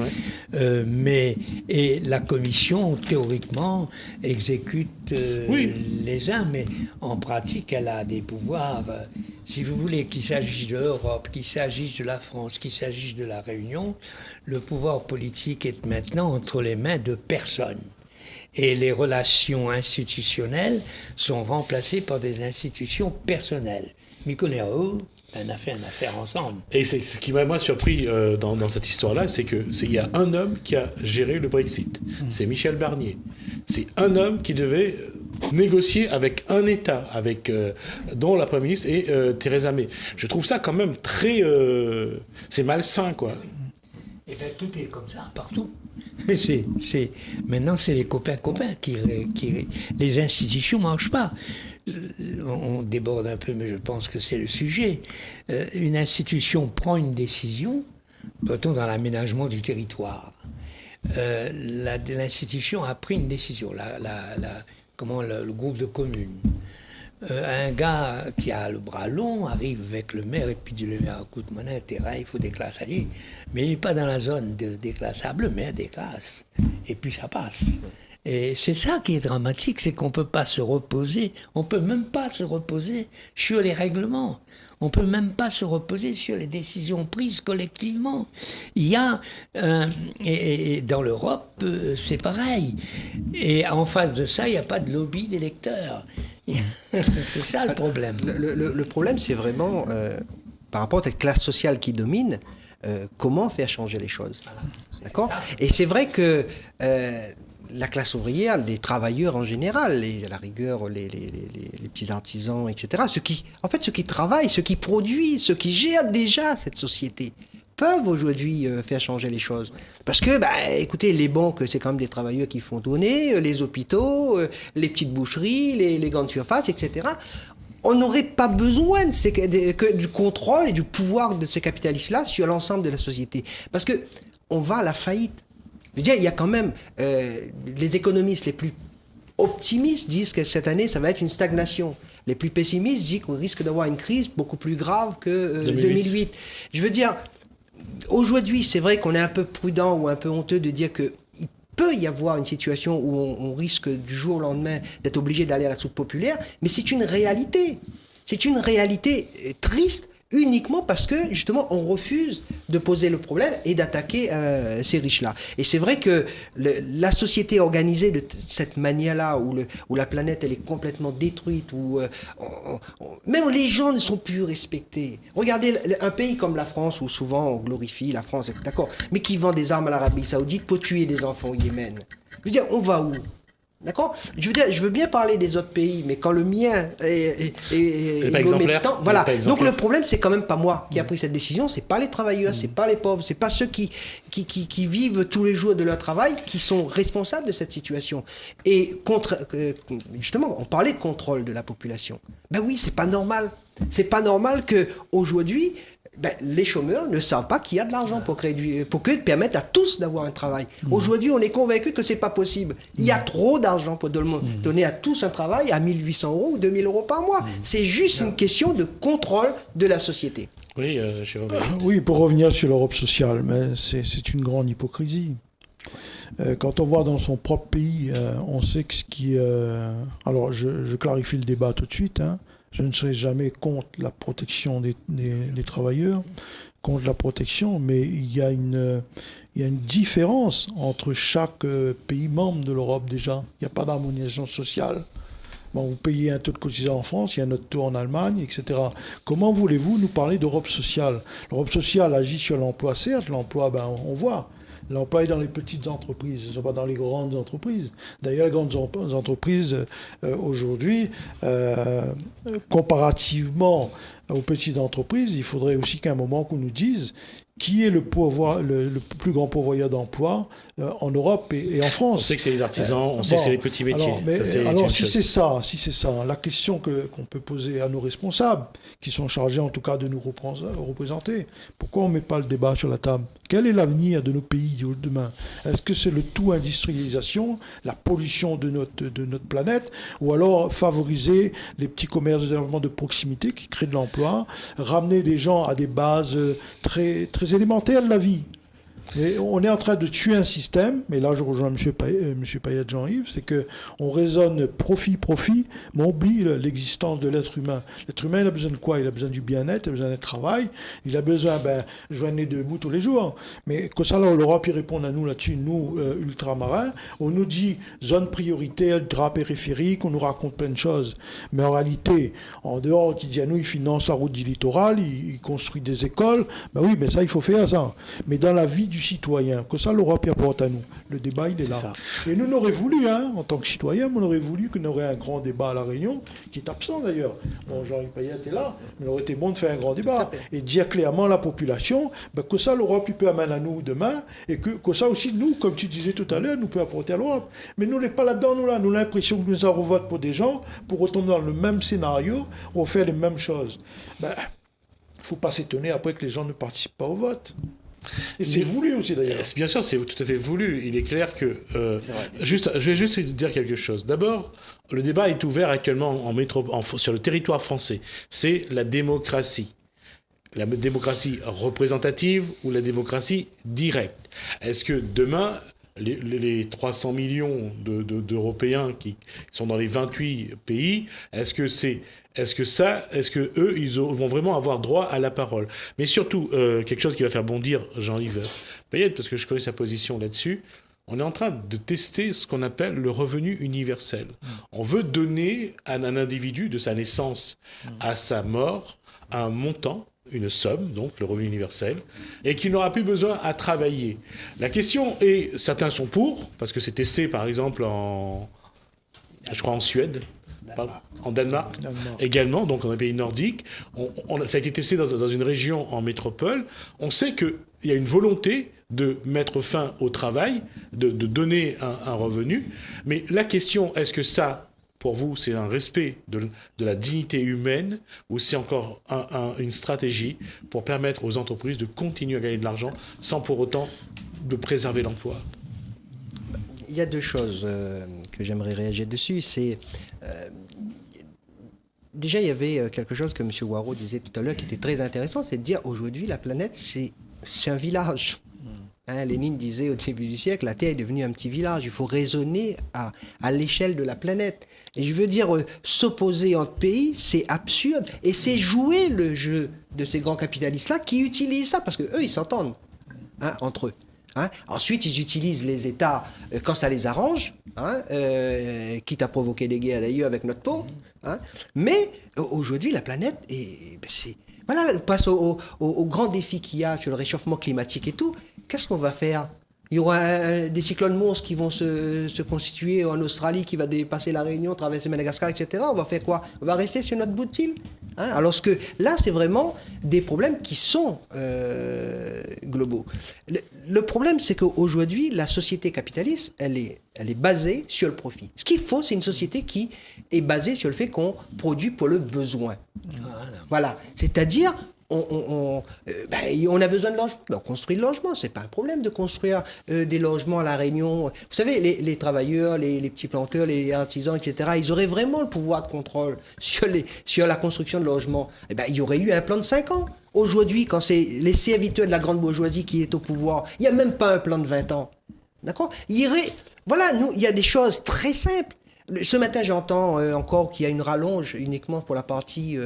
Speaker 1: Ouais.
Speaker 4: Et la commission, théoriquement, exécute
Speaker 1: Oui.
Speaker 4: les uns, mais en pratique, elle a des pouvoirs, si vous voulez, qu'il s'agisse de l'Europe, qu'il s'agisse de la France, qu'il s'agisse de la Réunion, le pouvoir politique est maintenant entre les mains de personne. Et les relations institutionnelles sont remplacées par des institutions personnelles. Mykonero, on a fait une affaire ensemble.
Speaker 1: Et c'est ce qui m'a moi surpris dans cette histoire-là, c'est qu'il y a un homme qui a géré le Brexit. C'est Michel Barnier. C'est un homme qui devait négocier avec un État, dont la Première ministre est Theresa May. Je trouve ça quand même très... c'est malsain, quoi.
Speaker 4: Et bien, tout est comme ça, partout. Maintenant, c'est les copains qui les institutions ne marchent pas. On déborde un peu, mais je pense que c'est le sujet. Une institution prend une décision, peut-on dans l'aménagement du territoire. L'institution a pris une décision, le groupe de communes. Un gars qui a le bras long arrive avec le maire et puis dit le maire, écoute, mon intérêt, il faut déclasser lui. Mais il n'est pas dans la zone de déclassable, le maire déclasse. Et puis ça passe. Et c'est ça qui est dramatique, c'est qu'on ne peut pas se reposer, on ne peut même pas se reposer sur les règlements. On ne peut même pas se reposer sur les décisions prises collectivement. Il y a, et dans l'Europe, c'est pareil. Et en face de ça, il n'y a pas de lobby d'électeurs. C'est ça le problème.
Speaker 2: Le problème, c'est vraiment, par rapport à cette classe sociale qui domine, comment faire changer les choses. Voilà. D'accord ? Et c'est vrai que la classe ouvrière, les travailleurs en général, à la rigueur, les petits artisans, etc., ceux qui travaillent, ceux qui produisent, ceux qui gèrent déjà cette société, peuvent aujourd'hui faire changer les choses. Parce que, écoutez, les banques, c'est quand même des travailleurs qui font tourner, les hôpitaux, les petites boucheries, les grandes surfaces, etc. On n'aurait pas besoin que du contrôle et du pouvoir de ces capitalistes-là sur l'ensemble de la société. Parce que on va à la faillite. Je veux dire, il y a quand même les économistes les plus optimistes disent que cette année, ça va être une stagnation. Les plus pessimistes disent qu'on risque d'avoir une crise beaucoup plus grave que 2008. Je veux dire, aujourd'hui, c'est vrai qu'on est un peu prudent ou un peu honteux de dire qu'il peut y avoir une situation où on risque du jour au lendemain d'être obligé d'aller à la soupe populaire, mais c'est une réalité. C'est une réalité triste, uniquement parce que, justement, on refuse de poser le problème et d'attaquer ces riches-là. Et c'est vrai que la société organisée de cette manière-là, où la planète, elle est complètement détruite, où même les gens ne sont plus respectés. Regardez un pays comme la France, où souvent on glorifie la France, d'accord, mais qui vend des armes à l'Arabie Saoudite pour tuer des enfants au Yémen. Je veux dire, on va où ? D'accord ? Je veux dire, je veux bien parler des autres pays, mais quand le mien est
Speaker 1: pas exemplaire.
Speaker 2: Voilà. Donc le problème, c'est quand même pas moi qui a pris cette décision, c'est pas les travailleurs, c'est pas les pauvres, c'est pas ceux qui vivent tous les jours de leur travail qui sont responsables de cette situation. Et justement, on parlait de contrôle de la population. Ben oui, c'est pas normal. C'est pas normal que aujourd'hui, les chômeurs ne savent pas qu'il y a de l'argent pour permettre à tous d'avoir un travail. Aujourd'hui, on est convaincu que c'est pas possible. Il y a trop d'argent pour donner à tous un travail à 1 800 € ou 2 000 € par mois. C'est juste une question de contrôle de la société.
Speaker 1: Oui, Jérôme.
Speaker 5: Oui, pour revenir sur l'Europe sociale, mais c'est une grande hypocrisie. Quand on voit dans son propre pays, on sait que ce qui... alors, je clarifie le débat tout de suite, hein. Je ne serai jamais contre la protection des travailleurs, contre la protection, mais il y a une différence entre chaque pays membre de l'Europe déjà. Il n'y a pas d'harmonisation sociale. Bon, vous payez un taux de cotisation en France, il y a notre taux en Allemagne, etc. Comment voulez-vous nous parler d'Europe sociale ? L'Europe sociale agit sur l'emploi, certes, l'emploi, on voit. L'emploi est dans les petites entreprises, ce ne sont pas dans les grandes entreprises. D'ailleurs, les grandes entreprises, aujourd'hui, comparativement aux petites entreprises, il faudrait aussi qu'à un moment qu'on nous dise qui est le plus grand pourvoyeur d'emploi en Europe et en France.
Speaker 1: On sait que c'est les artisans, on sait que c'est les petits métiers.
Speaker 5: Alors si c'est ça, la question qu'on peut poser à nos responsables, qui sont chargés en tout cas de nous représenter, pourquoi on ne met pas le débat sur la table? Quel est l'avenir de nos pays demain? Est-ce que c'est le tout industrialisation, la pollution de notre planète, ou alors favoriser les petits commerces de développement de proximité qui créent de l'emploi, ramener des gens à des bases très, très élémentaires de la vie? Mais on est en train de tuer un système, et là je rejoins M. Payet, Jean-Yves, c'est qu'on raisonne profit, mais on oublie l'existence de l'être humain. L'être humain, il a besoin de quoi? Il a besoin du bien-être, il a besoin d'un travail, il a besoin, joindre debout tous les jours. Mais que ça, l'Europe, ils répondent à nous là-dessus, nous, ultramarins. On nous dit zone prioritaire, drap périphérique, on nous raconte plein de choses. Mais en réalité, en dehors, qui dit à nous, ils financent la route du littoral, ils construisent des écoles. Ben oui, mais ça, il faut faire ça. Mais dans la vie du citoyen, que ça l'Europe y apporte à nous. Le débat, il est là.
Speaker 3: Ça.
Speaker 5: Et nous, on aurait voulu, en tant que citoyen, on aurait voulu qu'on aurait un grand débat à La Réunion, qui est absent d'ailleurs. Bon, Jean-Yves Payet est là, mais il aurait été bon de faire un grand débat et dire clairement à la population que ça, l'Europe, il peut amener à nous demain, et que ça aussi, nous, comme tu disais tout à l'heure, nous peut apporter à l'Europe. Mais nous, on n'est pas là-dedans, nous, là. Nous, l'impression que nous avons voté pour des gens, pour retomber dans le même scénario, pour faire les mêmes choses. Il ne faut pas s'étonner après que les gens ne participent pas au vote. Et c'est voulu aussi d'ailleurs.
Speaker 1: Bien sûr, c'est tout à fait voulu. Il est clair que... je vais juste dire quelque chose. D'abord, le débat est ouvert actuellement sur le territoire français. C'est la démocratie. La démocratie représentative ou la démocratie directe. Est-ce que demain, les 300 millions d'Européens qui sont dans les 28 pays, est-ce que eux, ils vont vraiment avoir droit à la parole? Mais surtout, quelque chose qui va faire bondir Jean-Yves Payet, parce que je connais sa position là-dessus, on est en train de tester ce qu'on appelle le revenu universel. On veut donner à un individu, de sa naissance à sa mort, un montant, une somme, donc le revenu universel, et qu'il n'aura plus besoin à travailler. La question est, certains sont pour, parce que c'est testé par exemple je crois en Suède, en Danemark également, donc dans les pays nordiques. Ça a été testé dans une région en métropole. On sait qu'il y a une volonté de mettre fin au travail, de donner un revenu. Mais la question, est-ce que ça, pour vous, c'est un respect de la dignité humaine, ou c'est encore une stratégie pour permettre aux entreprises de continuer à gagner de l'argent sans pour autant de préserver l'emploi?
Speaker 2: Il y a deux choses que j'aimerais réagir dessus. C'est déjà, il y avait quelque chose que M. Waro disait tout à l'heure qui était très intéressant, c'est de dire aujourd'hui la planète c'est un village. Lénine disait au début du siècle, la Terre est devenue un petit village. Il faut raisonner à l'échelle de la planète. Et je veux dire, s'opposer entre pays, c'est absurde. Et c'est jouer le jeu de ces grands capitalistes-là qui utilisent ça, parce qu'eux, ils s'entendent entre eux. Ensuite, ils utilisent les États quand ça les arrange, quitte à provoquer des guerres d'ailleurs avec notre peau. Mais aujourd'hui, la planète, on passe au grand défi qu'il y a sur le réchauffement climatique et tout. Qu'est-ce qu'on va faire? Il y aura des cyclones monstres qui vont se constituer en Australie, qui va dépasser la Réunion, traverser Madagascar, etc. On va faire quoi? On va rester sur notre bout de fil? Alors que là, c'est vraiment des problèmes qui sont globaux. Le problème, c'est qu'aujourd'hui, la société capitaliste, elle est basée sur le profit. Ce qu'il faut, c'est une société qui est basée sur le fait qu'on produit pour le besoin. Voilà. C'est-à-dire, on a besoin de logements. On construit le logement. C'est pas un problème de construire des logements à La Réunion. Vous savez, les travailleurs, les petits planteurs, les artisans, etc., ils auraient vraiment le pouvoir de contrôle sur la construction de logements. Il y aurait eu un plan de 5 ans. Aujourd'hui, quand c'est les serviteurs de la grande bourgeoisie qui est au pouvoir, il n'y a même pas un plan de 20 ans. D'accord? Il y a des choses très simples. Ce matin, j'entends encore qu'il y a une rallonge uniquement pour la partie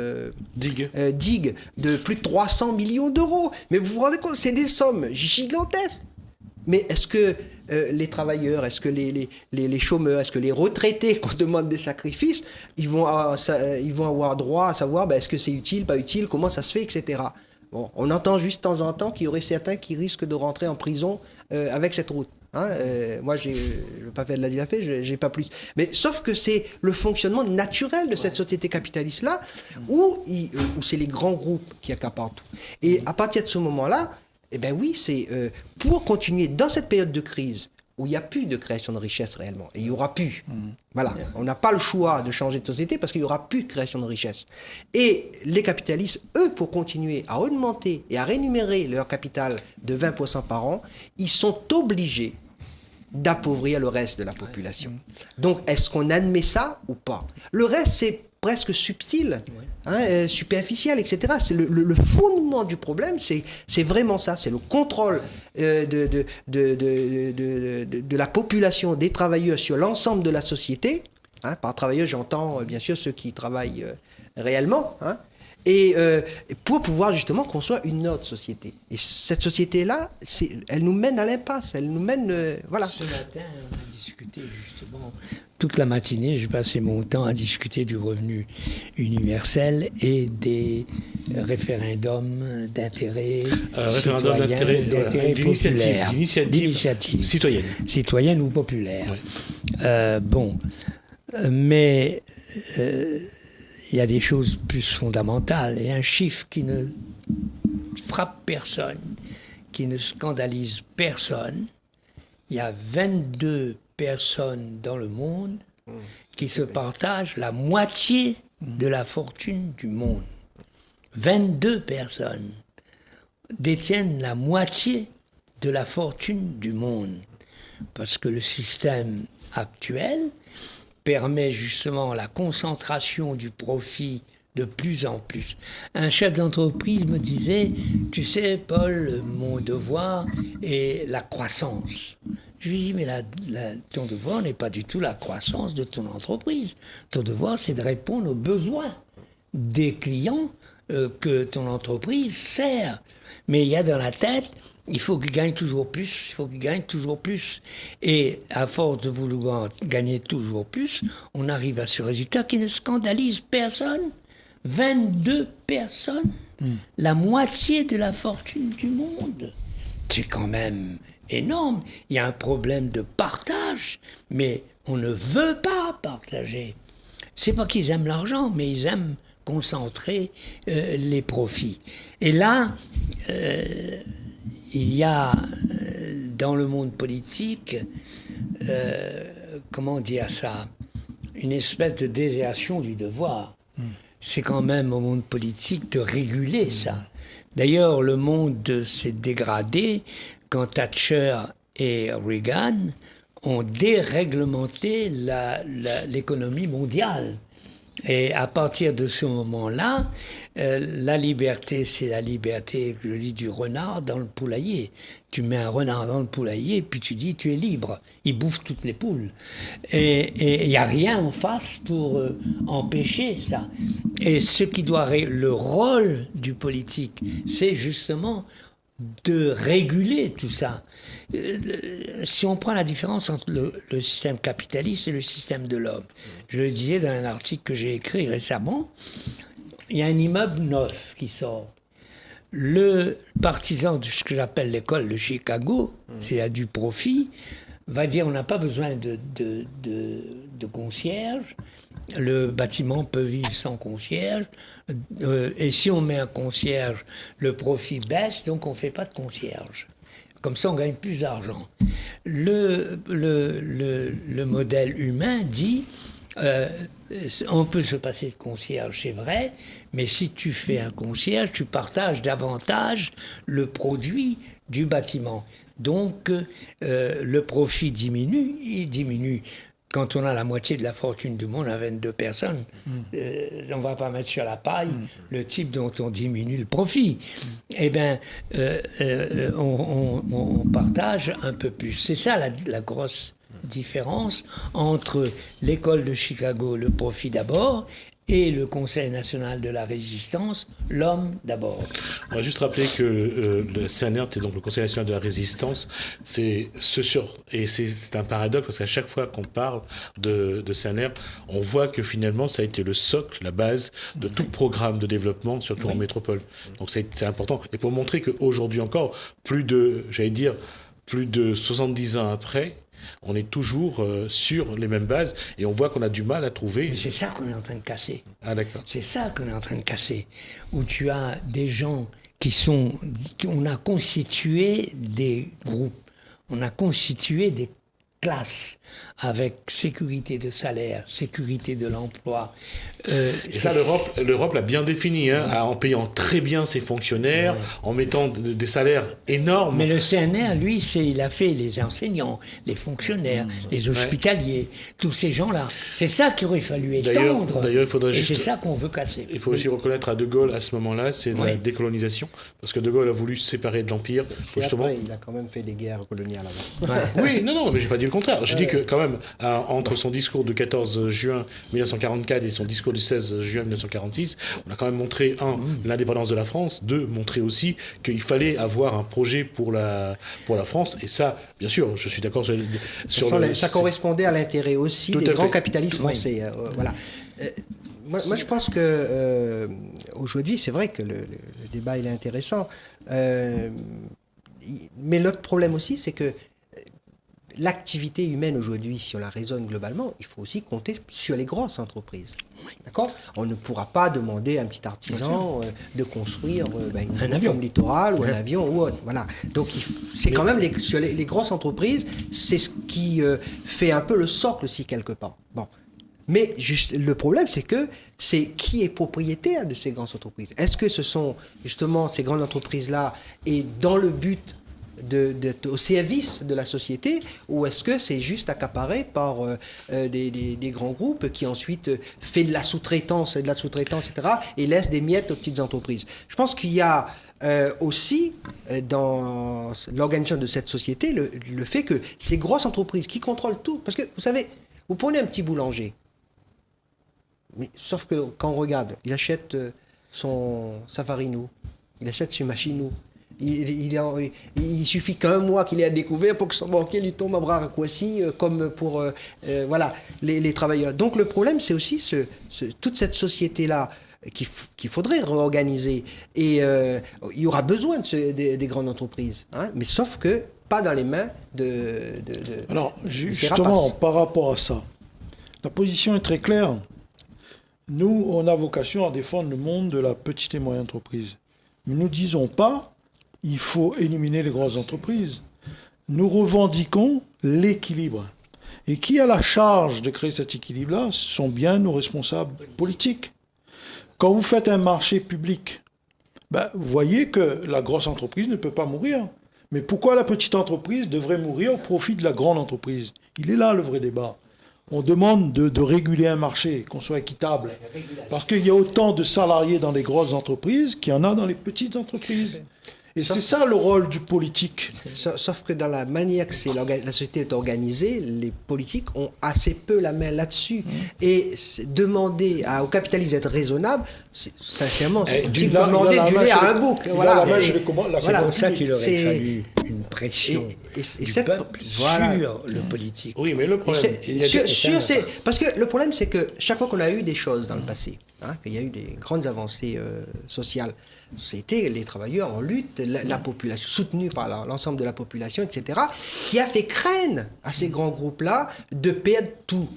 Speaker 2: digue de plus de 300 millions d'euros. Mais vous vous rendez compte, c'est des sommes gigantesques. Mais est-ce que les travailleurs, est-ce que les chômeurs, est-ce que les retraités qu'on demande des sacrifices, ils vont avoir droit à savoir est-ce que c'est utile, pas utile, comment ça se fait, etc. Bon, on entend juste de temps en temps qu'il y aurait certains qui risquent de rentrer en prison avec cette route. Hein, moi, je ne veux pas faire de la dilapidation, j'ai pas plus. Mais sauf que c'est le fonctionnement naturel de cette société capitaliste-là, où c'est les grands groupes qui accaparent tout. Et à partir de ce moment-là, eh ben oui, c'est pour continuer dans cette période de crise où il n'y a plus de création de richesse réellement, et il n'y aura plus. Voilà, on n'a pas le choix de changer de société parce qu'il n'y aura plus de création de richesse. Et les capitalistes, eux, pour continuer à augmenter et à rémunérer leur capital de 20% par an, ils sont obligés d'appauvrir le reste de la population. Donc, est-ce qu'on admet ça ou pas? Le reste, c'est presque subtil, superficiel, etc. C'est le fondement du problème, c'est vraiment ça, c'est le contrôle de la population, des travailleurs sur l'ensemble de la société. Hein, par travailleurs, j'entends bien sûr ceux qui travaillent réellement, hein, et pour pouvoir justement construire une autre société. Et cette société-là, elle nous mène à l'impasse, elle nous mène... voilà.
Speaker 4: Ce matin, on a discuté justement, toute la matinée, j'ai passé mon temps à discuter du revenu universel et des référendums d'intérêt
Speaker 1: d'initiative
Speaker 4: citoyenne ou populaire. Ouais. Mais il y a des choses plus fondamentales et un chiffre qui ne frappe personne, qui ne scandalise personne. Il y a 22 personnes dans le monde qui se partagent la moitié de la fortune du monde. 22 personnes détiennent la moitié de la fortune du monde. Parce que le système actuel permet justement la concentration du profit de plus en plus. Un chef d'entreprise me disait, tu sais, Paul, mon devoir est la croissance. Je lui dis, mais ton devoir n'est pas du tout la croissance de ton entreprise. Ton devoir, c'est de répondre aux besoins des clients que ton entreprise sert. Mais il y a dans la tête, il faut qu'ils gagnent toujours plus, il faut qu'ils gagnent toujours plus. Et à force de vouloir gagner toujours plus, on arrive à ce résultat qui ne scandalise personne. 22 personnes, la moitié de la fortune du monde. C'est quand même énorme. Il y a un problème de partage, mais on ne veut pas partager. C'est pas qu'ils aiment l'argent, mais ils aiment concentrer les profits. Et là, il y a dans le monde politique, comment dire ça, une espèce de désertion du devoir. C'est quand même au monde politique de réguler ça. D'ailleurs, le monde s'est dégradé quand Thatcher et Reagan ont déréglementé l'économie mondiale. Et à partir de ce moment-là, la liberté, c'est la liberté, je dis, du renard dans le poulailler. Tu mets un renard dans le poulailler, puis tu dis, tu es libre. Il bouffe toutes les poules. Et il n'y a rien en face pour empêcher ça. Et ce qui doit... Le rôle du politique, c'est justement de réguler tout ça. Si on prend la différence entre le système capitaliste et le système de l'homme, je le disais dans un article que j'ai écrit récemment, il y a un immeuble neuf qui sort. Le partisan de ce que j'appelle l'école de Chicago, c'est du profit, va dire on n'a pas besoin de concierge, le bâtiment peut vivre sans concierge, et si on met un concierge, le profit baisse, donc on ne fait pas de concierge. Comme ça, on gagne plus d'argent. Le modèle humain dit, on peut se passer de concierge, c'est vrai, mais si tu fais un concierge, tu partages davantage le produit du bâtiment. Donc, le profit diminue, il diminue. Quand on a la moitié de la fortune du monde à 22 personnes, on ne va pas mettre sur la paille le type dont on diminue le profit. Eh bien, on partage un peu plus. C'est ça la grosse différence entre l'école de Chicago, le profit d'abord, et le Conseil national de la résistance, l'homme d'abord.
Speaker 1: On va juste rappeler que le CNR, donc le Conseil national de la résistance, c'est un paradoxe parce qu'à chaque fois qu'on parle de CNR, on voit que finalement ça a été le socle, la base de tout programme de développement, surtout en métropole. Donc c'est important. Et pour montrer qu'aujourd'hui encore, plus de 70 ans après, on est toujours sur les mêmes bases et on voit qu'on a du mal à trouver.
Speaker 4: Mais c'est ça qu'on est en train de casser.
Speaker 1: Ah d'accord.
Speaker 4: C'est ça qu'on est en train de casser. Où tu as des gens on a constitué des groupes, on a constitué des classes avec sécurité de salaire, sécurité de l'emploi.
Speaker 1: Et ça, l'Europe l'a bien défini, en payant très bien ses fonctionnaires, en mettant des salaires énormes.
Speaker 4: Mais le CNR, lui, il a fait les enseignants, les fonctionnaires, les hospitaliers, tous ces gens-là. C'est ça qu'il aurait fallu étendre.
Speaker 1: D'ailleurs, il faudrait
Speaker 4: c'est ça qu'on veut casser.
Speaker 1: Il faut aussi reconnaître à De Gaulle, à ce moment-là, c'est la décolonisation. Parce que De Gaulle a voulu se séparer de l'Empire.
Speaker 2: Après, il a quand même fait des guerres coloniales avant.
Speaker 1: Oui, non, mais j'ai pas dit le contraire. Je dis que quand même, entre son discours du 14 juin 1944 et son discours du 16 juin 1946, on a quand même montré, l'indépendance de la France, montrer aussi qu'il fallait avoir un projet pour la France. Et ça, bien sûr, je suis d'accord
Speaker 2: ça correspondait à l'intérêt aussi des grands capitalistes français. Voilà. Moi, je pense que aujourd'hui, c'est vrai que le débat il est intéressant. Mais l'autre problème aussi, c'est que l'activité humaine aujourd'hui, si on la raisonne globalement, il faut aussi compter sur les grosses entreprises. D'accord ? On ne pourra pas demander à un petit artisan de construire un avion littoral ou un avion ou autre. Voilà. Donc c'est quand même sur les grosses entreprises, c'est ce qui fait un peu le socle aussi quelque part. Bon. Mais le problème, c'est qui est propriétaire de ces grandes entreprises ? Est-ce que ce sont justement ces grandes entreprises-là et dans le but au service de la société, ou est-ce que c'est juste accaparé par des grands groupes qui ensuite fait de la sous-traitance, etc., et laisse des miettes aux petites entreprises ? Je pense qu'il y a aussi dans l'organisation de cette société le fait que ces grosses entreprises qui contrôlent tout, parce que vous savez, vous prenez un petit boulanger, mais sauf que quand on regarde, il achète sa farine où ? Il achète ses machines où ? Il suffit qu'un mois qu'il ait à découvert pour que son banquier lui tombe à bras raccourcis, comme pour les travailleurs. Donc le problème, c'est aussi toute cette société-là qu'il faudrait réorganiser. Et il y aura besoin des grandes entreprises, mais sauf que pas dans les mains de
Speaker 5: Alors, justement, par rapport à ça, la position est très claire. Nous, on a vocation à défendre le monde de la petite et moyenne entreprise. Mais nous ne disons pas il faut éliminer les grandes entreprises. Nous revendiquons l'équilibre. Et qui a la charge de créer cet équilibre-là, ce sont bien nos responsables politiques. Quand vous faites un marché public, vous voyez que la grosse entreprise ne peut pas mourir. Mais pourquoi la petite entreprise devrait mourir au profit de la grande entreprise ? Il est là le vrai débat. On demande de réguler un marché, qu'on soit équitable. Parce qu'il y a autant de salariés dans les grosses entreprises qu'il y en a dans les petites entreprises. Et c'est ça le rôle du politique.
Speaker 2: Sauf que dans la manière que la société est organisée, les politiques ont assez peu la main là-dessus. Et demander au capitalisme d'être raisonnable, sincèrement, c'est demander du lait à un bouc. Voilà.
Speaker 4: C'est pour ça qu'il aurait fallu une pression du peuple sur le politique.
Speaker 1: Oui, mais le problème...
Speaker 2: Parce que le problème, c'est que chaque fois qu'on a eu des choses dans le passé, qu'il y a eu des grandes avancées sociales, c'était les travailleurs en lutte, la population, soutenue par l'ensemble de la population, etc., qui a fait craindre à ces grands groupes-là de perdre tout.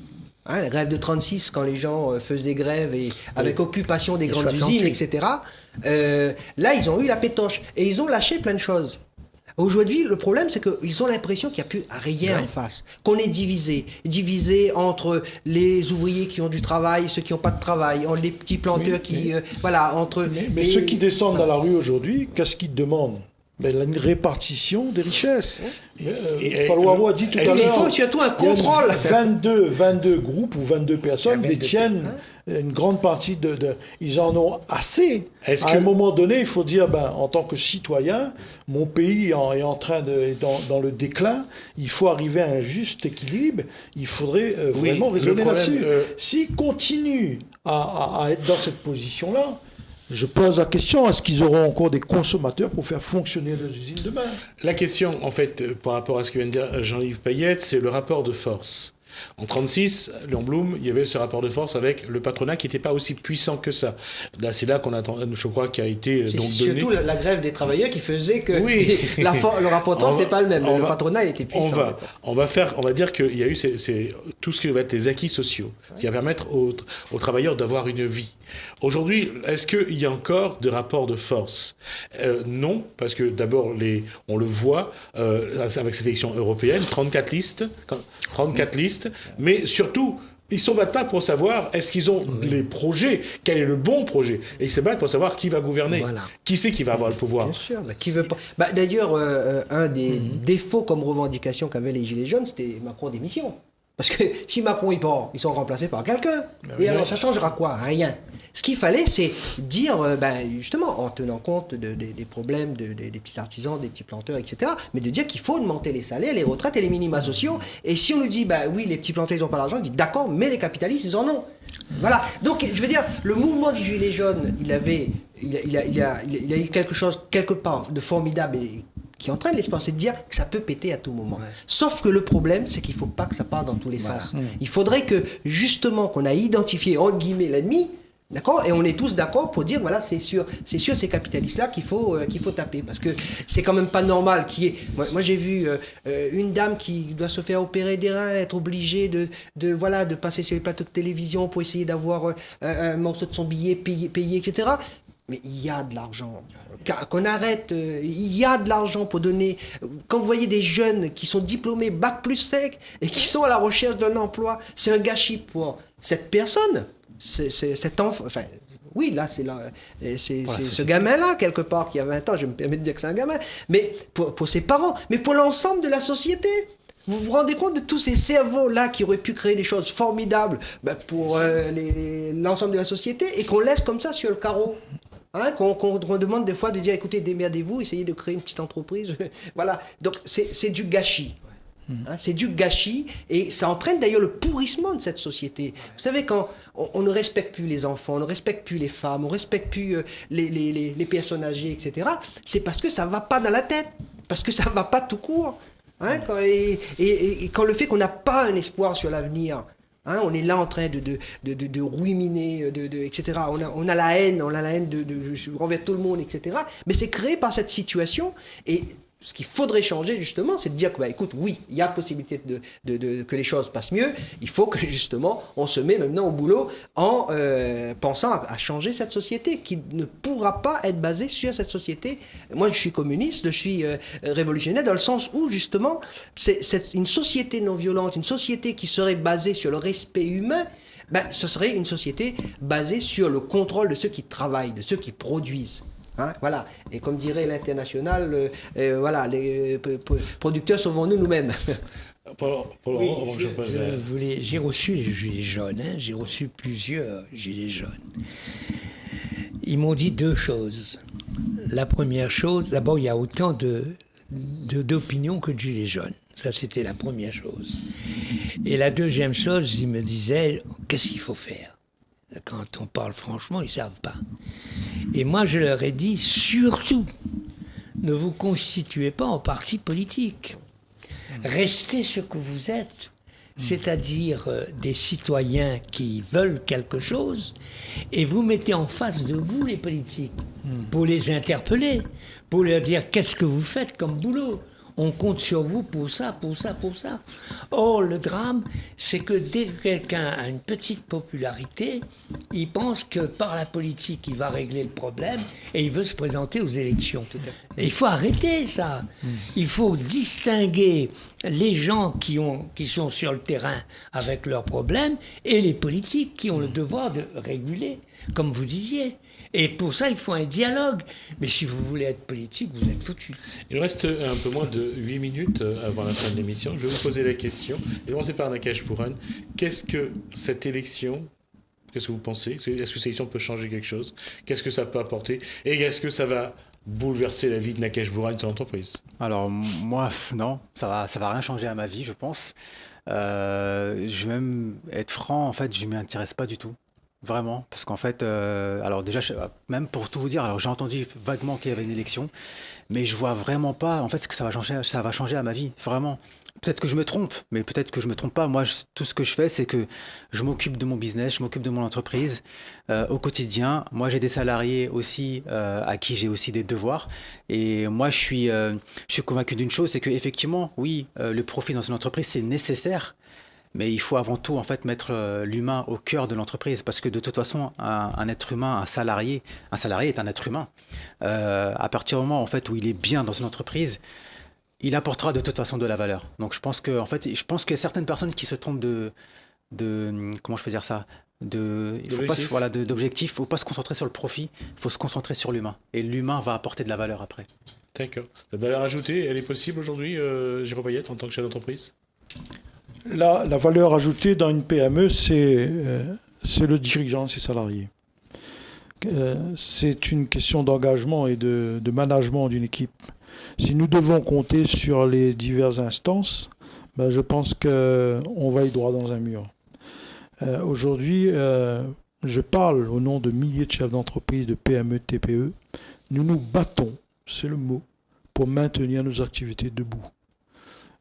Speaker 2: La grève de 36, quand les gens faisaient grève et avec occupation des grandes usines, etc., là, ils ont eu la pétoche et ils ont lâché plein de choses. Aujourd'hui, le problème, c'est qu'ils ont l'impression qu'il n'y a plus rien en face, qu'on est divisé entre les ouvriers qui ont du travail, ceux qui n'ont pas de travail, les petits planteurs
Speaker 5: Mais ceux qui descendent dans la rue aujourd'hui, qu'est-ce qu'ils demandent ? Une répartition des richesses. Palouaro a dit tout à l'heure...
Speaker 2: Il faut surtout un contrôle.
Speaker 5: 22 groupes ou 22 personnes détiennent une grande partie ils en ont assez.
Speaker 1: Est-ce
Speaker 5: À
Speaker 1: que-
Speaker 5: un moment donné, il faut dire, en tant que citoyen, mon pays est en train dans le déclin, il faut arriver à un juste équilibre, il faudrait
Speaker 1: Oui,
Speaker 5: vraiment
Speaker 1: le
Speaker 5: raisonner
Speaker 1: problème,
Speaker 5: là-dessus. S'ils continuent à être dans cette position-là, je pose la question, est-ce qu'ils auront encore des consommateurs pour faire fonctionner leurs usines demain?
Speaker 1: La question, en fait, par rapport à ce que vient de dire Jean-Yves Payette, c'est le rapport de force. En 1936, Léon Blum, il y avait ce rapport de force avec le patronat qui n'était pas aussi puissant que ça. Là, c'est là qu'on attend, je crois, qui a été
Speaker 2: C'est
Speaker 1: donc donné.
Speaker 2: surtout la grève des travailleurs qui faisait que
Speaker 1: Oui.
Speaker 2: le rapport de force n'est pas le même.
Speaker 1: On
Speaker 2: Le
Speaker 1: va-
Speaker 2: patronat était puissant.
Speaker 1: On va dire qu'il y a eu tout ce qui va être les acquis sociaux, qui va permettre aux travailleurs d'avoir une vie. Aujourd'hui, est-ce qu'il y a encore de rapports de force? Non, parce que d'abord, on le voit avec cette élection européenne, 34 listes, mais surtout, ils ne se battent pas pour savoir est-ce qu'ils ont les projets, quel est le bon projet. Et ils se battent pour savoir qui va gouverner,
Speaker 4: Voilà.
Speaker 1: qui c'est qui va avoir le pouvoir.
Speaker 2: Bien sûr, qui veut pas. D'ailleurs, un des défauts comme revendication qu'avaient les Gilets jaunes, c'était Macron démission. Parce que si Macron il part, ils sont remplacés par quelqu'un. Et alors, ça changera quoi? Rien. Ce qu'il fallait, c'est dire, justement, en tenant compte des problèmes des petits artisans, des petits planteurs, etc., mais de dire qu'il faut augmenter les salaires, les retraites et les minima sociaux. Et si on nous dit, oui, les petits planteurs, ils n'ont pas d'argent, on dit, d'accord, mais les capitalistes, ils en ont. Voilà. Donc, je veux dire, le mouvement du Gilet jaune, il a eu quelque chose, quelque part, de formidable et qui entraîne l'espoir, c'est de dire que ça peut péter à tout moment.
Speaker 4: Ouais.
Speaker 2: Sauf que le problème, c'est qu'il ne faut pas que ça parte dans tous les
Speaker 4: Voilà.
Speaker 2: sens. Il faudrait que, justement, qu'on a identifié, entre guillemets, l'ennemi, d'accord? Et on est tous d'accord pour dire, voilà, c'est sur ces capitalistes-là qu'il faut taper. Parce que c'est quand même pas normal qu'il y ait... Moi j'ai vu une dame qui doit se faire opérer des reins, être obligée de passer sur les plateaux de télévision pour essayer d'avoir un morceau de son billet payé, etc. Mais il y a de l'argent. Qu'on arrête, il y a de l'argent pour donner. Quand vous voyez des jeunes qui sont diplômés bac plus sec et qui sont à la recherche d'un emploi, c'est un gâchis pour cette personne, cet enfant. Enfin, oui, là, c'est ce gamin-là, quelque part, qui a 20 ans, je me permets de dire que c'est un gamin, mais pour ses parents, mais pour l'ensemble de la société. Vous vous rendez compte de tous ces cerveaux-là qui auraient pu créer des choses formidables pour l'ensemble de la société et qu'on laisse comme ça sur le carreau? Hein, qu'on demande des fois de dire, écoutez, démerdez-vous, essayez de créer une petite entreprise. Voilà. Donc, c'est du gâchis. Hein, c'est du gâchis et ça entraîne d'ailleurs le pourrissement de cette société. Vous savez, quand on ne respecte plus les enfants, on ne respecte plus les femmes, on ne respecte plus les personnes âgées, etc., c'est parce que ça ne va pas dans la tête, parce que ça ne va pas tout court. Hein, quand le fait qu'on n'a pas un espoir sur l'avenir, hein, on est là en train de ruiner, etc. On a la haine envers tout le monde, etc. Mais c'est créé par cette situation. Et ce qu'il faudrait changer, justement, c'est de dire que, écoute, oui, il y a possibilité que les choses passent mieux. Il faut que, justement, on se met maintenant au boulot en pensant à changer cette société qui ne pourra pas être basée sur cette société. Moi, je suis communiste, je suis révolutionnaire dans le sens où, justement, c'est une société non violente, une société qui serait basée sur le respect humain. Ce serait une société basée sur le contrôle de ceux qui travaillent, de ceux qui produisent. Hein, voilà. Et comme dirait l'international, voilà, les producteurs, sauvons-nous nous-mêmes.
Speaker 4: J'ai reçu les gilets jaunes, hein, j'ai reçu plusieurs gilets jaunes. Ils m'ont dit deux choses. La première chose, d'abord, il y a autant d'opinions que de gilets jaunes. Ça, c'était la première chose. Et la deuxième chose, ils me disaient, qu'est-ce qu'il faut faire? Quand on parle franchement, ils ne savent pas. Et moi, je leur ai dit, surtout, ne vous constituez pas en parti politique. Restez ce que vous êtes, c'est-à-dire des citoyens qui veulent quelque chose, et vous mettez en face de vous les politiques, pour les interpeller, pour leur dire qu'est-ce que vous faites comme boulot. On compte sur vous pour ça, pour ça, pour ça. Or, le drame, c'est que dès que quelqu'un a une petite popularité, il pense que par la politique, il va régler le problème et il veut se présenter aux élections. Et il faut arrêter ça. Il faut distinguer les gens qui sont sur le terrain avec leurs problèmes et les politiques qui ont le devoir de réguler, comme vous disiez. Et pour ça, il faut un dialogue. Mais si vous voulez être politique, vous êtes foutu.
Speaker 1: Il reste un peu moins de 8 minutes avant la fin de l'émission. Je vais vous poser la question. Et commencer par Nakash Pouran. Qu'est-ce que cette élection Qu'est-ce que vous pensez? Est-ce que cette élection peut changer quelque chose? Qu'est-ce que ça peut apporter? Et est-ce que ça va bouleverser la vie de Nakesh Bourane et son entreprise?
Speaker 3: Alors moi, non, ça va rien changer à ma vie, je pense. Je vais même être franc, en fait, je m'y intéresse pas du tout. Vraiment, parce qu'en fait, alors déjà, même pour tout vous dire, alors j'ai entendu vaguement qu'il y avait une élection, mais je vois vraiment pas, en fait, ce que ça va changer à ma vie, vraiment. Peut-être que je me trompe, mais peut-être que je me trompe pas. Moi, tout ce que je fais, c'est que je m'occupe de mon business, je m'occupe de mon entreprise au quotidien. Moi, j'ai des salariés aussi à qui j'ai aussi des devoirs. Et moi, je suis convaincu d'une chose, c'est que effectivement, oui, le profit dans une entreprise, c'est nécessaire. Mais il faut avant tout en fait mettre l'humain au cœur de l'entreprise parce que de toute façon un être humain, un salarié est un être humain. À partir du moment en fait où il est bien dans une entreprise, il apportera de toute façon de la valeur. Donc je pense que en fait, je pense qu'il y a certaines personnes qui se trompent de comment je peux dire ça, il faut pas d'objectif, faut pas se concentrer sur le profit, il faut se concentrer sur l'humain et l'humain va apporter de la valeur après.
Speaker 1: D'accord. Cette valeur ajoutée, elle est possible aujourd'hui, Jérôme Payette, en tant que chef d'entreprise?
Speaker 5: La valeur ajoutée dans une PME, c'est le dirigeant, ses salariés. C'est une question d'engagement et de management d'une équipe. Si nous devons compter sur les diverses instances, ben je pense qu'on va y droit dans un mur. Aujourd'hui, je parle au nom de milliers de chefs d'entreprise, de PME, TPE. Nous nous battons, c'est le mot, pour maintenir nos activités debout.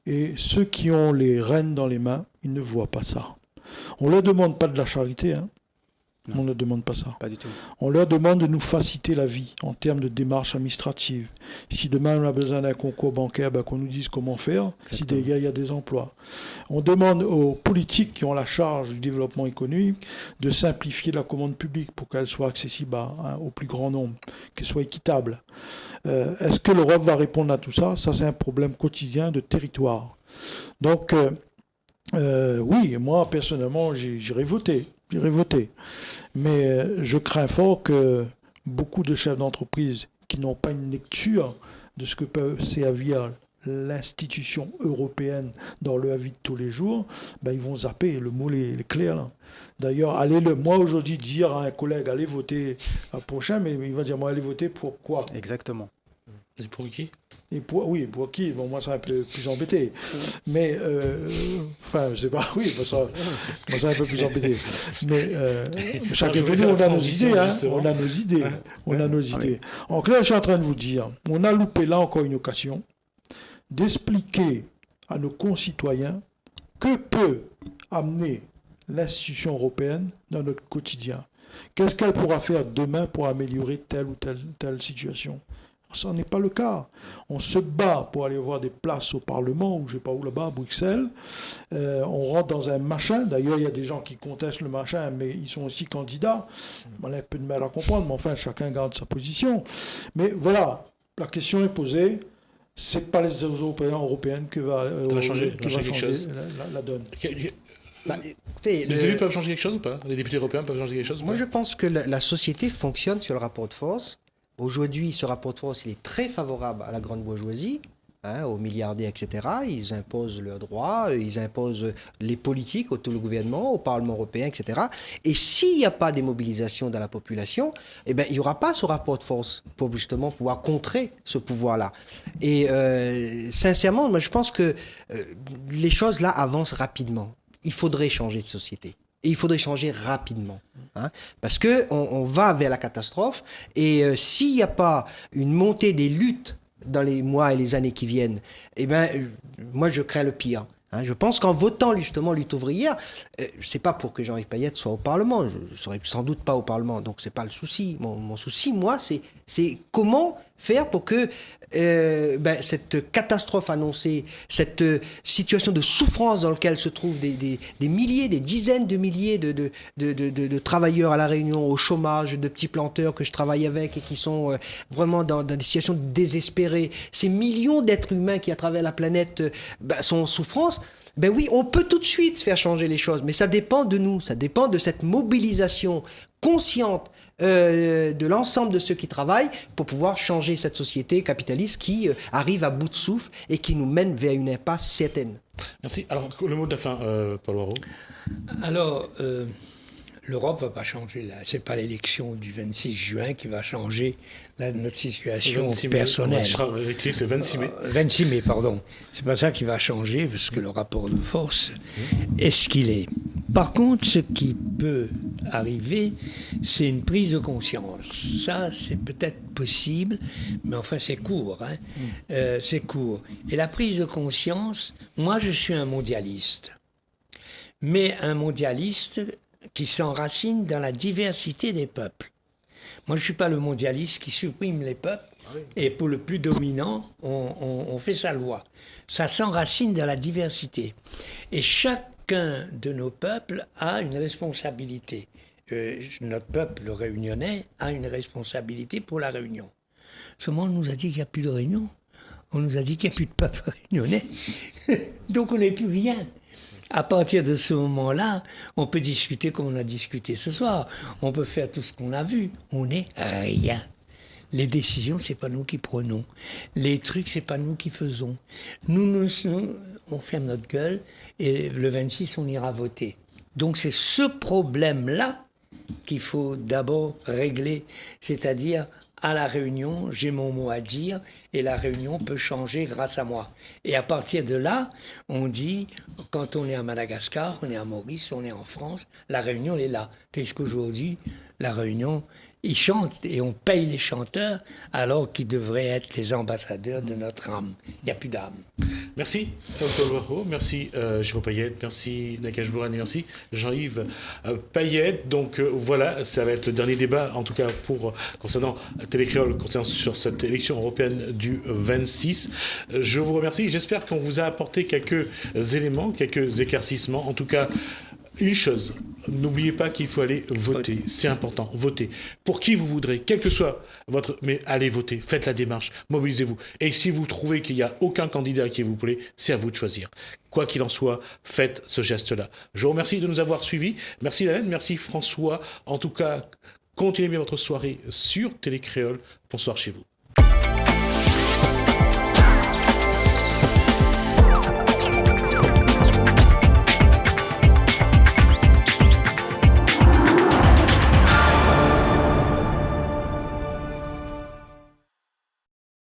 Speaker 5: Et ceux qui ont les rênes dans les mains, ils ne voient pas ça. On ne leur demande pas de la charité, hein. On ne demande pas ça.
Speaker 3: Pas du tout.
Speaker 5: On leur demande de nous faciliter la vie en termes de démarches administratives. Si demain on a besoin d'un concours bancaire, ben, qu'on nous dise comment faire. Si il y a des emplois. On demande aux politiques qui ont la charge du développement économique de simplifier la commande publique pour qu'elle soit accessible au plus grand nombre, qu'elle soit équitable. Est-ce que l'Europe va répondre à tout ça? Ça, c'est un problème quotidien de territoire. Donc, oui, moi, personnellement, j'irai voter. Mais je crains fort que beaucoup de chefs d'entreprise qui n'ont pas une lecture de ce que peut servir l'institution européenne dans leur vie de tous les jours, ben ils vont zapper, le mot est clair là. D'ailleurs, moi aujourd'hui dire à un collègue allez voter prochain, mais il va dire moi allez voter pour quoi?
Speaker 3: Exactement.
Speaker 1: Et pour qui?
Speaker 5: Et pour qui? Bon, moi, ça un peu plus embêté. Mais, enfin, je sais pas, oui, moi, ça un peu plus embêté. Mais, chacun de nous, on a nos idées, hein. On a nos idées. En clair, je suis en train de vous dire, on a loupé là encore une occasion d'expliquer à nos concitoyens que peut amener l'institution européenne dans notre quotidien. Qu'est-ce qu'elle pourra faire demain pour améliorer telle ou telle situation? Ça n'est pas le cas. On se bat pour aller voir des places au Parlement, ou je ne sais pas où là-bas, à Bruxelles. On rentre dans un machin. D'ailleurs, il y a des gens qui contestent le machin, mais ils sont aussi candidats. On a un peu de mal à comprendre, mais enfin, chacun garde sa position. Mais voilà, la question est posée. Ce n'est pas les Européennes qui va changer
Speaker 1: quelque chose.
Speaker 5: La donne.
Speaker 1: Les élus peuvent changer quelque chose ou pas? Les députés européens peuvent changer quelque chose ou pas?
Speaker 2: Moi, je pense que la société fonctionne sur le rapport de force. Aujourd'hui, ce rapport de force, il est très favorable à la grande bourgeoisie, aux milliardaires, etc. Ils imposent leurs droits, ils imposent les politiques, tout le gouvernement, au Parlement européen, etc. Et s'il n'y a pas des mobilisations dans la population, eh ben, il n'y aura pas ce rapport de force pour justement pouvoir contrer ce pouvoir-là. Et sincèrement, moi, je pense que les choses là avancent rapidement. Il faudrait changer de société. Et il faudrait changer rapidement. Parce qu'on va vers la catastrophe. Et s'il n'y a pas une montée des luttes dans les mois et les années qui viennent, eh ben, moi, je crains le pire. Je pense qu'en votant justement lutte ouvrière, c'est pas pour que Jean-Yves Payette soit au Parlement. Je ne serai sans doute pas au Parlement, donc c'est pas le souci. Mon souci, moi, c'est comment faire pour que cette catastrophe annoncée, cette situation de souffrance dans laquelle se trouvent des milliers, des dizaines de milliers de travailleurs à La Réunion, au chômage, de petits planteurs que je travaille avec et qui sont vraiment dans des situations désespérées, ces millions d'êtres humains qui à travers la planète sont en souffrance. Ben oui, on peut tout de suite faire changer les choses, mais ça dépend de nous, ça dépend de cette mobilisation consciente de l'ensemble de ceux qui travaillent pour pouvoir changer cette société capitaliste qui arrive à bout de souffle et qui nous mène vers une impasse certaine.
Speaker 1: Merci. Alors, le mot de la fin, Paul Warreau.
Speaker 4: Alors, l'Europe va pas changer là. C'est pas l'élection du 26 juin qui va changer notre situation
Speaker 1: 26 mai.
Speaker 4: personnelle.
Speaker 1: Je serai rectifié, c'est 26 mai.
Speaker 4: 26 mai, pardon. C'est pas ça qui va changer, parce que le rapport de force est ce qu'il est. Par contre, ce qui peut arriver, c'est une prise de conscience. Ça, c'est peut-être possible, mais enfin, c'est court. C'est court. Et la prise de conscience, moi, je suis un mondialiste. Mais un mondialiste qui s'enracine dans la diversité des peuples. Moi, je ne suis pas le mondialiste qui supprime les peuples, et pour le plus dominant, on fait sa loi. Ça s'enracine dans la diversité. Et chacun de nos peuples a une responsabilité. Notre peuple réunionnais a une responsabilité pour la Réunion. Seulement, on nous a dit qu'il n'y a plus de Réunion. On nous a dit qu'il n'y a plus de peuple réunionnais. Donc, on n'est plus rien. À partir de ce moment-là, on peut discuter comme on a discuté ce soir. On peut faire tout ce qu'on a vu. On n'est rien. Les décisions, c'est pas nous qui prenons. Les trucs, c'est pas nous qui faisons. Nous, on ferme notre gueule et le 26, on ira voter. Donc c'est ce problème-là qu'il faut d'abord régler. C'est-à-dire, à la Réunion, j'ai mon mot à dire et la Réunion peut changer grâce à moi. Et à partir de là, on dit, quand on est à Madagascar, on est à Maurice, on est en France, la Réunion elle est là. Tandis qu'aujourd'hui, la Réunion, ils chantent et on paye les chanteurs alors qu'ils devraient être les ambassadeurs de notre âme. Il n'y a plus d'âme.
Speaker 1: Merci, Paul Warreau, merci Jérôme Payette, merci Nakache Bourane, merci Jean-Yves Payette. Donc voilà, ça va être le dernier débat, en tout cas concernant Télécréole, concernant sur cette élection européenne du 26. Je vous remercie, j'espère qu'on vous a apporté quelques éléments, quelques éclaircissements, en tout cas. Une chose, n'oubliez pas qu'il faut aller voter. C'est important, voter. Pour qui vous voudrez, quel que soit votre... Mais allez voter, faites la démarche, mobilisez-vous. Et si vous trouvez qu'il n'y a aucun candidat qui vous plaît, c'est à vous de choisir. Quoi qu'il en soit, faites ce geste-là. Je vous remercie de nous avoir suivis. Merci Hélène, merci François. En tout cas, continuez bien votre soirée sur Télécréole. Bonsoir chez vous.